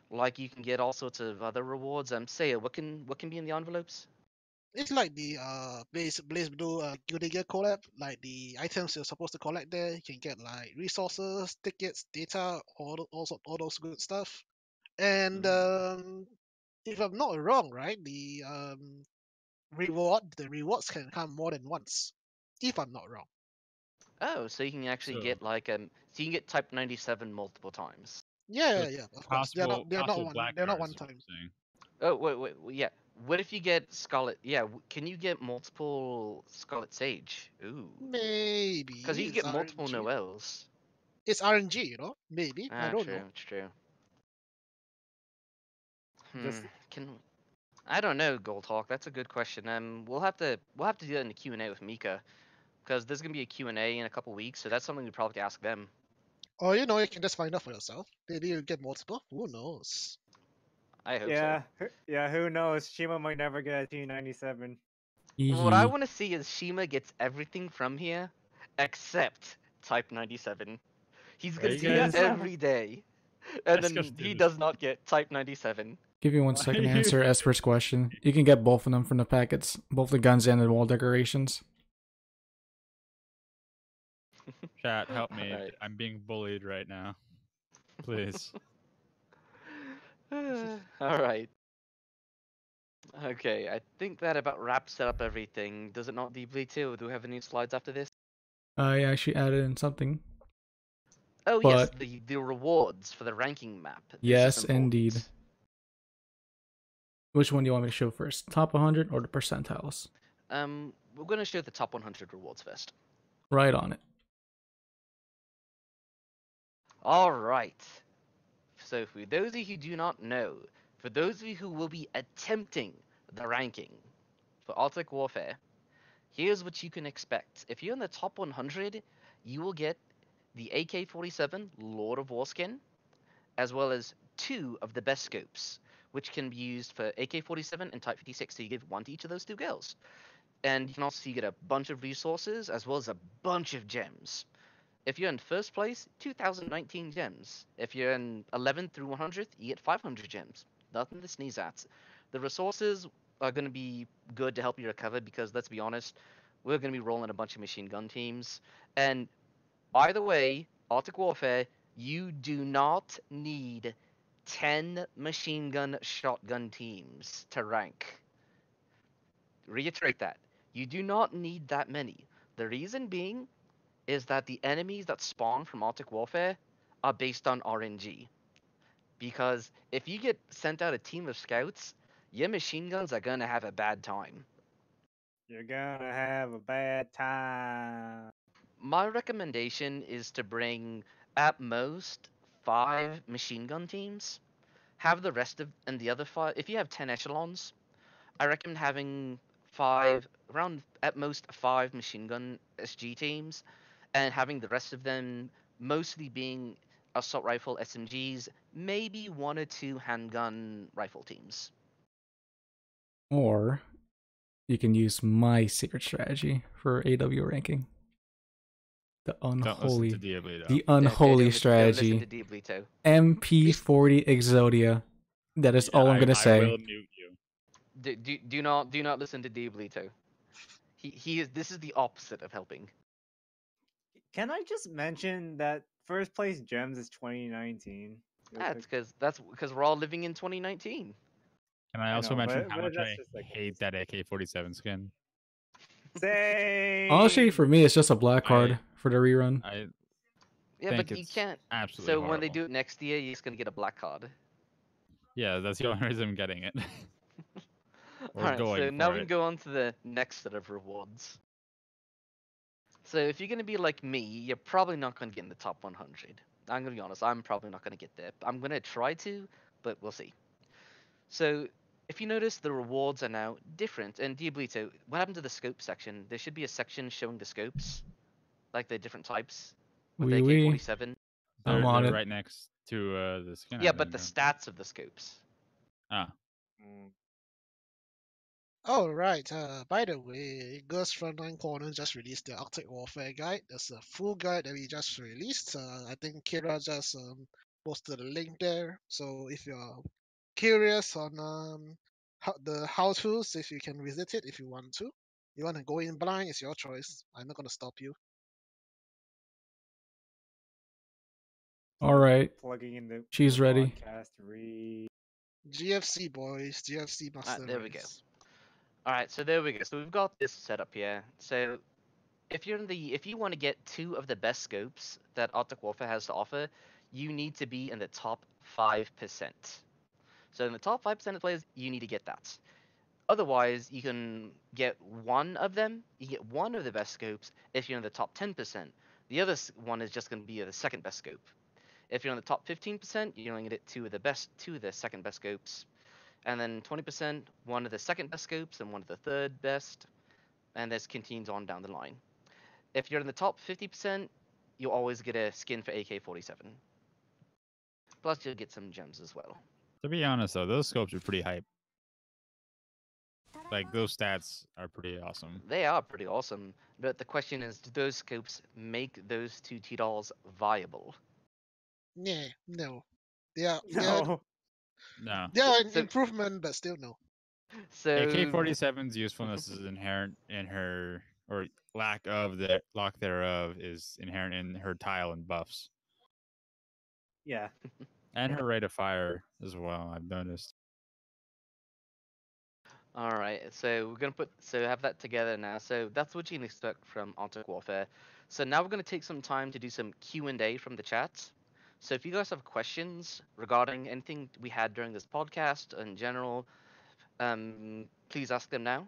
like, you can get all sorts of other rewards. Say what can be in the envelopes? It's like the Blaze Blue Guilty Gear collab. Like the items you're supposed to collect there, you can get like resources, tickets, data, all those good stuff. And if I'm not wrong, right, the rewards can come more than once. If I'm not wrong. Oh, so you can actually So, get so you can get Type 97 multiple times. Yeah, so yeah, yeah, of course. possible black They're not cards one is what time. you're saying. Oh, wait, yeah. What if you get Scarlet? Yeah, can you get multiple Scarlet Sage? Ooh, because Maybe you can it's get multiple RNG. Noels. It's RNG, Maybe. I Ah, don't true, know. it's true. Just Can I don't know, Gold Hawk. That's a good question. We'll have to do that in the Q&A with Mika, because there's gonna be a Q&A in a couple weeks, so that's something we probably have to ask them. Or you can just find out for yourself. Maybe you get multiple. Who knows? I hope so. yeah, yeah. Who knows? Shima might never get a T97. What I Hee want to see is Shima gets everything from here, except Type 97. He's Are gonna you see it guys? every day, and Let's go then do he this. does not get Type 97. Give you one Why second to are you- answer Esper's question. You can get both of them from the packets, both the guns and the wall decorations. Chat, help me. Alright. I'm being bullied right now. Please. Alright. Okay, I think that about wraps up everything. Does it not, deeply too? Do we have any slides after this? I actually added in something. Oh yes, But- the rewards for the ranking map. This is Yes, important. indeed. Which one do you want me to show first? Top 100 or the percentiles? We're gonna show the top 100 rewards first. Right on it. All right. So for those of you who do not know, for those of you who will be attempting the ranking for Arctic Warfare, here's what you can expect. If you're in the top 100, you will get the AK-47 Lord of War skin, as well as 2 of the best scopes, which can be used for AK-47 and Type 56. So you give one to each of those 2 girls. And you can also get a bunch of resources, as well as a bunch of gems. If you're in first place, 2019 gems. If you're in 11th through 100th, you get 500 gems. Nothing to sneeze at. The resources are going to be good to help you recover because, let's be honest, we're going to be rolling a bunch of machine gun teams. And by the way, Arctic Warfare, you do not need 10 machine gun shotgun teams to rank. Reiterate that. You do not need that many. The reason being is that the enemies that spawn from Arctic Warfare are based on RNG. Because if you get sent out a team of scouts, your machine guns are gonna have a bad time. You're gonna have a bad time. My recommendation is to bring at most 5 machine gun teams. Have the rest of and the other 5. If you have 10 echelons, I recommend having 5, around at most 5 machine gun SG teams, and having the rest of them mostly being assault rifle SMGs, maybe 1 or 2 handgun rifle teams. Or you can use my secret strategy for AW ranking. The Don't listen to unholy, Diablito. the Yeah, okay, unholy don't strategy. listen to Diablito. MP40 Exodia. That is all I'm gonna I say. will mute you. Do not listen to Diablito. He is This is the opposite of helping. Can I just mention that first place gems is 2019? That's because we're all living in 2019. Can I I also know, mention but- how but much that's I just like- hate that AK-47 skin? Same. Honestly, for me, it's just a black card for the rerun. I Yeah, think but you it's can't. absolutely So horrible. when they do it next year, you're just gonna get a black card. Yeah, that's the only reason I'm getting it. Or Alright, going so now for we can it. go on to the next set of rewards. So if you're gonna be like me, you're probably not gonna get in the top 100. I'm gonna be honest, I'm probably not gonna get there. I'm gonna try to, but we'll see. So if you notice, the rewards are now different. And Diablito, what happened to the scope section? There should be a section showing the scopes, like the different types, with Wee wee. AK-47. I'm on They're it. right next to the skin. Yeah, I but the think, stats of the scopes. Ah, Mm. Oh, right. By the way, Girls Frontline Corner just released the Arctic Warfare guide. There's a full guide that we just released. I think Kira just posted a link there. So if you're curious on the how-tos, if you can visit it if you want to. You want to go in blind, it's your choice. I'm not going to stop you. All right, Plugging in the she's ready. podcast read. GFC boys, GFC Master There we go. Race. All right, so there we go. So we've got this set up here. So if you want to get two of the best scopes that Arctic Warfare has to offer, you need to be in the top 5%. So in the top 5% of players, you need to get that. Otherwise, you can get one of them. You get one of the best scopes if you're in the top 10%. The other one is just going to be the second best scope. If you're in the top 15%, you're only going to get two of the second best scopes, and then 20%, one of the second best scopes and one of the third best, and this continues on down the line. If you're in the top 50%, you'll always get a skin for AK-47. Plus, you'll get some gems as well. To be honest, though, those scopes are pretty hype. Like those stats are pretty awesome. They are pretty awesome, but the question is, do those scopes make those two T-dolls viable? Yeah, no. They are, No. No, they are an So- improvement, but still no. So AK-47's usefulness is inherent in her, or lack thereof is inherent in her tile and buffs, Yeah. and her rate of fire as well. I've noticed. All right, so we're gonna have that together now. So that's what you can expect from Arctic Warfare. So now we're gonna take some time to do some Q&A from the chat. So if you guys have questions regarding anything we had during this podcast in general, please ask them now.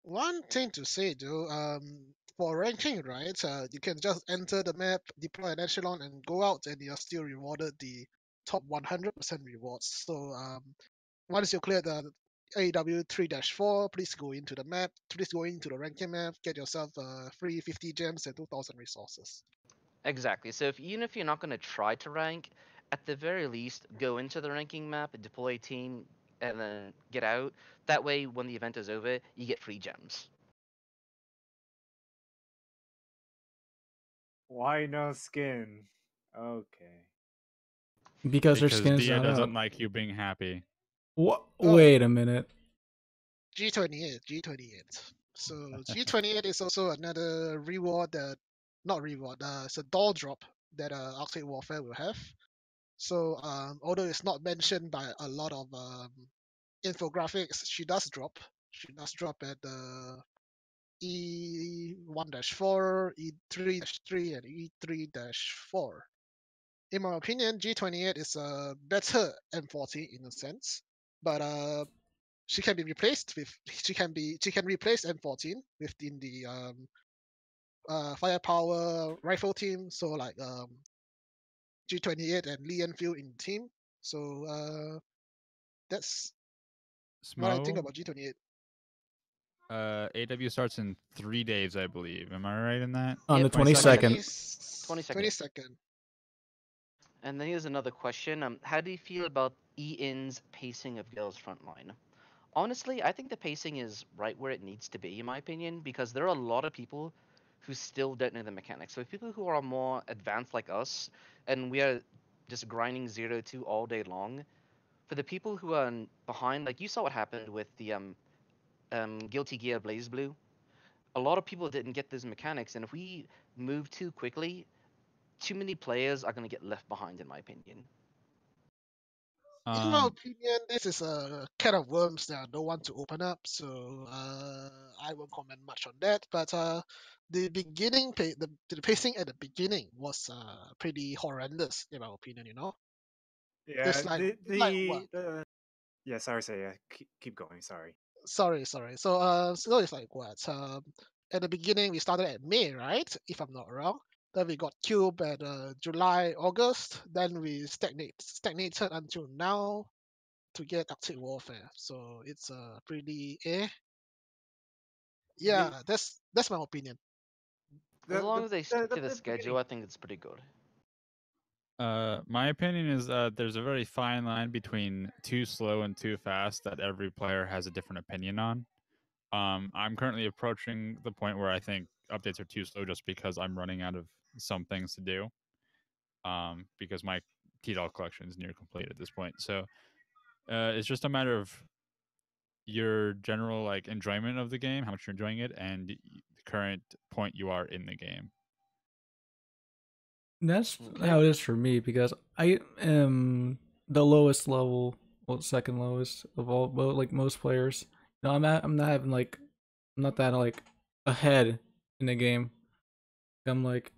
One thing to say though, for ranking, right, you can just enter the map, deploy an echelon, and go out, and you're still rewarded the top 100% rewards. So once you clear the AW 3-4, please go into the map, please go into the ranking map, get yourself free 50 gems and 2,000 resources. Exactly. So even if you're not gonna try to rank, at the very least, go into the ranking map, deploy a team, and then get out. That way, when the event is over, you get free gems. Why no skin? Okay. Because her Because skin is Dia not doesn't out. like you being happy. What? Oh. Wait a minute. G28. So G28 is also another reward that, not reward, it's a doll drop that Arctic Warfare will have. So although it's not mentioned by a lot of infographics, she does drop. She does drop at the E1-4, E3-3, and E3-4. In my opinion, G28 is a better M40 in a sense, but she can be replaced with she can replace M14 within the firepower rifle team. So like G28 and Lee Enfield in the team. So that's what I think Smo, about G28. AW starts in 3 days, I believe. Am I right in that? On the Yep, 22nd. 22nd. 22nd. And then here's another question. How do you feel about E-In's pacing of Girls Frontline? Honestly, I think the pacing is right where it needs to be, in my opinion, because there are a lot of people who still don't know the mechanics. So people who are more advanced like us, and we are just grinding 0-2 all day long. For the people who are behind, like you saw what happened with the Guilty Gear Blaze Blue. A lot of people didn't get those mechanics, and if we move too quickly, too many players are going to get left behind, in my opinion. In my Um, opinion, this is a can of worms that I don't want to open up, so I won't comment much on that. But the beginning, the pacing at the beginning was pretty horrendous, in my opinion. Yeah. There's like what? Yeah. Sorry. Yeah. Keep going. Sorry. Sorry. So it's like what? At the beginning, we started at May, right? If I'm not wrong. Then we got Cube at July, August. Then we stagnated until now to get Arctic Warfare. So it's pretty The Yeah, that's my opinion. As the long the as they the, stick the, to the the schedule, beginning. I think it's pretty good. My opinion is that there's a very fine line between too slow and too fast that every player has a different opinion on. I'm currently approaching the point where I think updates are too slow just because I'm running out of some things to do. Because my T-Doll collection is near complete at this point. So it's just a matter of your general like enjoyment of the game, how much you're enjoying it, and the current point you are in the game. That's Okay. how it is for me because I am the lowest level, well, second lowest of all, like most players. No, I'm not having like, I'm not that like ahead in the game. I'm like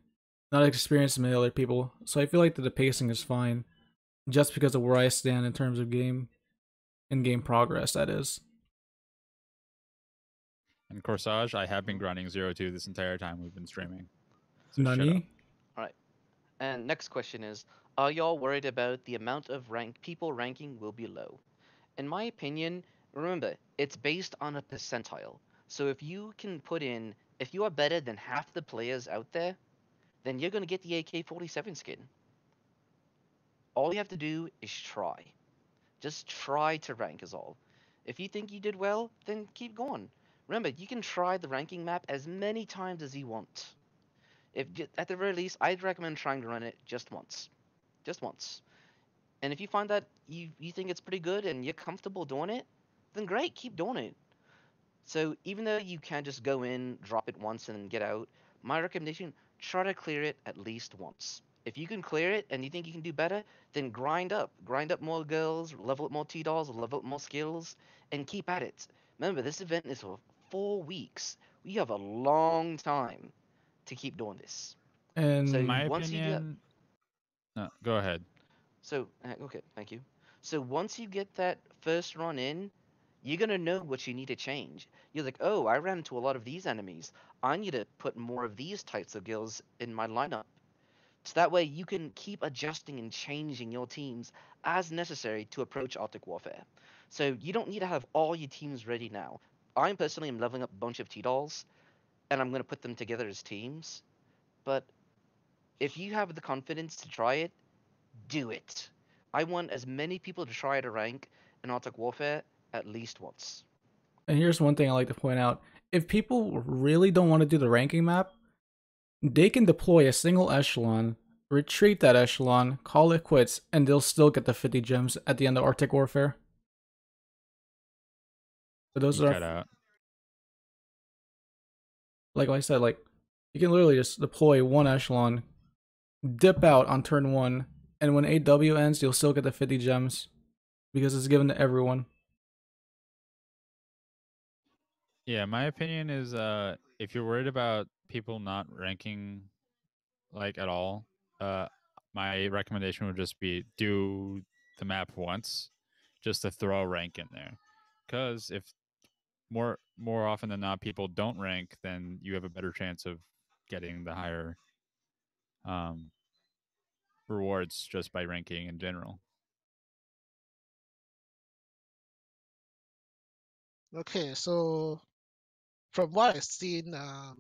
not experienced as many other people, so I feel like that the pacing is fine, just because of where I stand in terms of game and game progress. That is. And Corsage, I have been grinding 0-2 this entire time we've been streaming. So shut up. Nani? All right. And next question is, are y'all worried about the amount of people ranking will be low? In my opinion, remember, it's based on a percentile. So if you can put in, if you are better than half the players out there, then you're going to get the AK-47 skin. All you have to do is try. Just try to rank is all. If you think you did well, then keep going. Remember, you can try the ranking map as many times as you want. If at the very least, I'd recommend trying to run it just once. Just once. And if you find that you think it's pretty good and you're comfortable doing it, then great, keep doing it. So even though you can just go in, drop it once, and then get out, my recommendation: try to clear it at least once. If you can clear it and you think you can do better, then grind up more girls, level up more T-dolls, level up more skills, and keep at it. Remember, this event is for 4 weeks. We have a long time to keep doing this. So And My once you do that, opinion. No, go ahead. so okay, thank you. So once you get that first run in, you're gonna know what you need to change. You're like, oh, I ran into a lot of these enemies. I need to put more of these types of girls in my lineup. So that way you can keep adjusting and changing your teams as necessary to approach Arctic Warfare. So you don't need to have all your teams ready now. I personally am leveling up a bunch of T-dolls, and I'm gonna put them together as teams. But if you have the confidence to try it, do it. I want as many people to try to rank in Arctic Warfare at least once. here's one thing I like to point out: if people really don't want to do the ranking map, they can deploy a single echelon, retreat that echelon, call it quits, and they'll still get the 50 gems at the end of Arctic Warfare. So those You are, cut out. like I said, like you can literally just deploy one echelon, dip out on turn one, and when AW ends, you'll still get the 50 gems because it's given to everyone. Yeah, my opinion is if you're worried about people not ranking like at all, uh my recommendation would just be do the map once just to throw a rank in there. Cuz if more often than not people don't rank, then you have a better chance of getting the higher um rewards just by ranking in general. Okay, so from what I've seen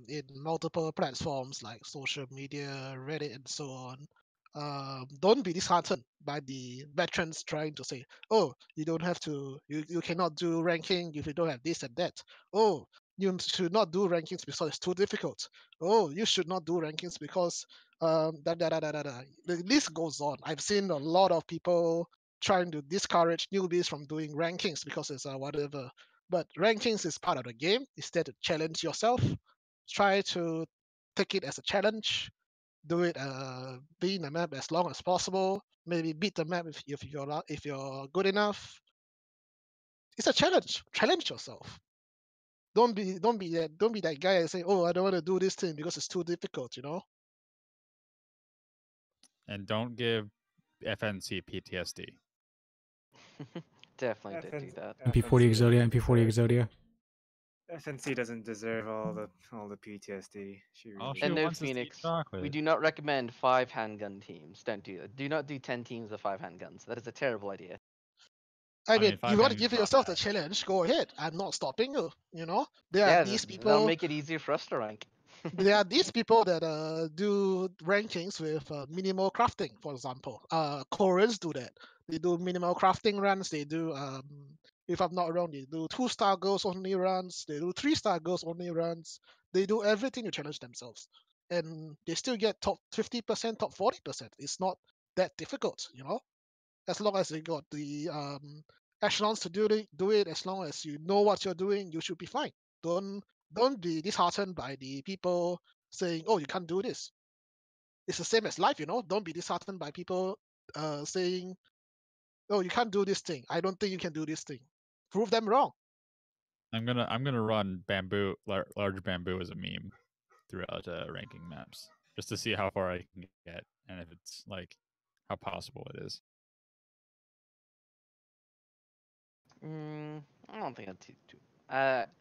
in multiple platforms like social media, Reddit, and so on, don't be disheartened by the veterans trying to say, "Oh, you don't have to, you cannot do ranking if you don't have this and that. Oh, you should not do rankings because it's too difficult. Oh, you should not do rankings because da da da da da da." The list goes on. I've seen a lot of people trying to discourage newbies from doing rankings because it's whatever, but rankings is part of the game. Instead, to challenge yourself, try to take it as a challenge. Do it, be in the map as long as possible. Maybe beat the map if you're good enough. It's a challenge. Challenge yourself. Don't be that guy and say, oh, I don't want to do this thing because it's too difficult. And don't give FNC PTSD. Definitely did do that. MP40 Exodia, MP40 Exodia. FNC doesn't deserve all the PTSD. She All really she And no, wants is to eat Phoenix, we chocolate. do not recommend 5 handgun teams. Don't do that. Do not do 10 teams with 5 handguns. That is a terrible idea. I I mean, mean, you five want to handguns give is not yourself the bad. challenge, go ahead. I'm not stopping you. There are Yeah, these that'll people. make it easier for us to rank. There are these people that do rankings with minimal crafting, for example. Koreans do that. They do minimal crafting runs. They do, if I'm not wrong, they do 2-star girls only runs. They do 3-star girls only runs. They do everything to challenge themselves, and they still get top 50%, top 40%. It's not that difficult, as long as you got the echelons to do it, as long as you know what you're doing, you should be fine. Don't be disheartened by the people saying, "Oh, you can't do this." It's the same as life, Don't be disheartened by people saying, "Oh, you can't do this thing. I don't think you can do this thing." Prove them wrong. I'm gonna run bamboo, large bamboo as a meme throughout ranking maps, just to see how far I can get and if it's like how possible it is. I don't think I'd too.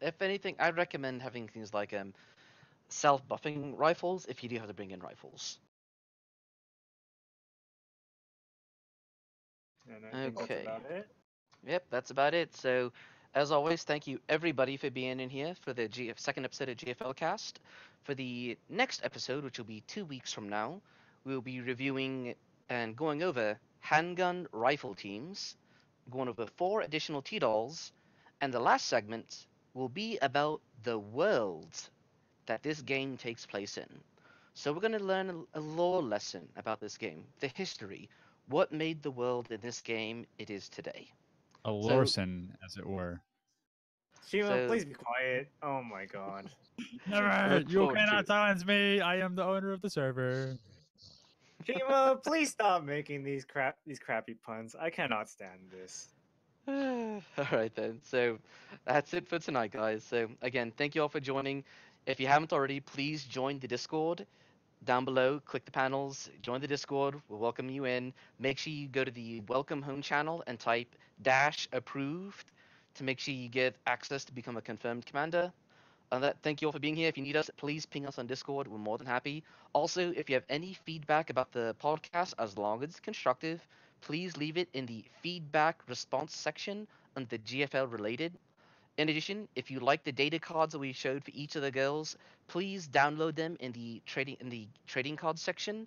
If anything, I'd recommend having things like self-buffing rifles if you do have to bring in rifles. And I think that's Okay. about it. Yep, that's about it. So, as always, thank you everybody for being in here for the second episode of GFLcast. For the next episode, which will be 2 weeks from now, we'll be reviewing and going over handgun rifle teams, going over 4 additional T-dolls, and the last segment will be about the world that this game takes place in. So we're going to learn a lore lesson about this game, the history, what made the world in this game it is today. A So, Lorson, as it were. Shima, so please be quiet. Oh my god. Never! look You forward to cannot it. silence me! I am the owner of the server. Shima, please stop making these crappy puns. I cannot stand this. All right then. So that's it for tonight, guys. So again, thank you all for joining. If you haven't already, please join the Discord down below. Click the panels, join the Discord. We'll welcome you in. Make sure you go to the Welcome Home channel and type -approved to make sure you get access to become a confirmed commander. Thank you all for being here. If you need us, please ping us on Discord. We're more than happy. Also, if you have any feedback about the podcast, as long as it's constructive, please leave it in the feedback response section under the GFL related. In addition, if you like the data cards that we showed for each of the girls, please download them in the trading cards section.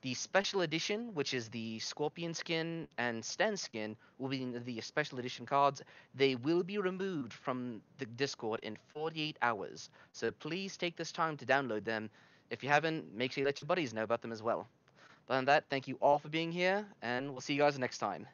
The special edition, which is the Scorpion skin and Sten skin, will be in the special edition cards. They will be removed from the Discord in 48 hours, so please take this time to download them. If you haven't, make sure you let your buddies know about them as well. Other than that, thank you all for being here, and we'll see you guys next time.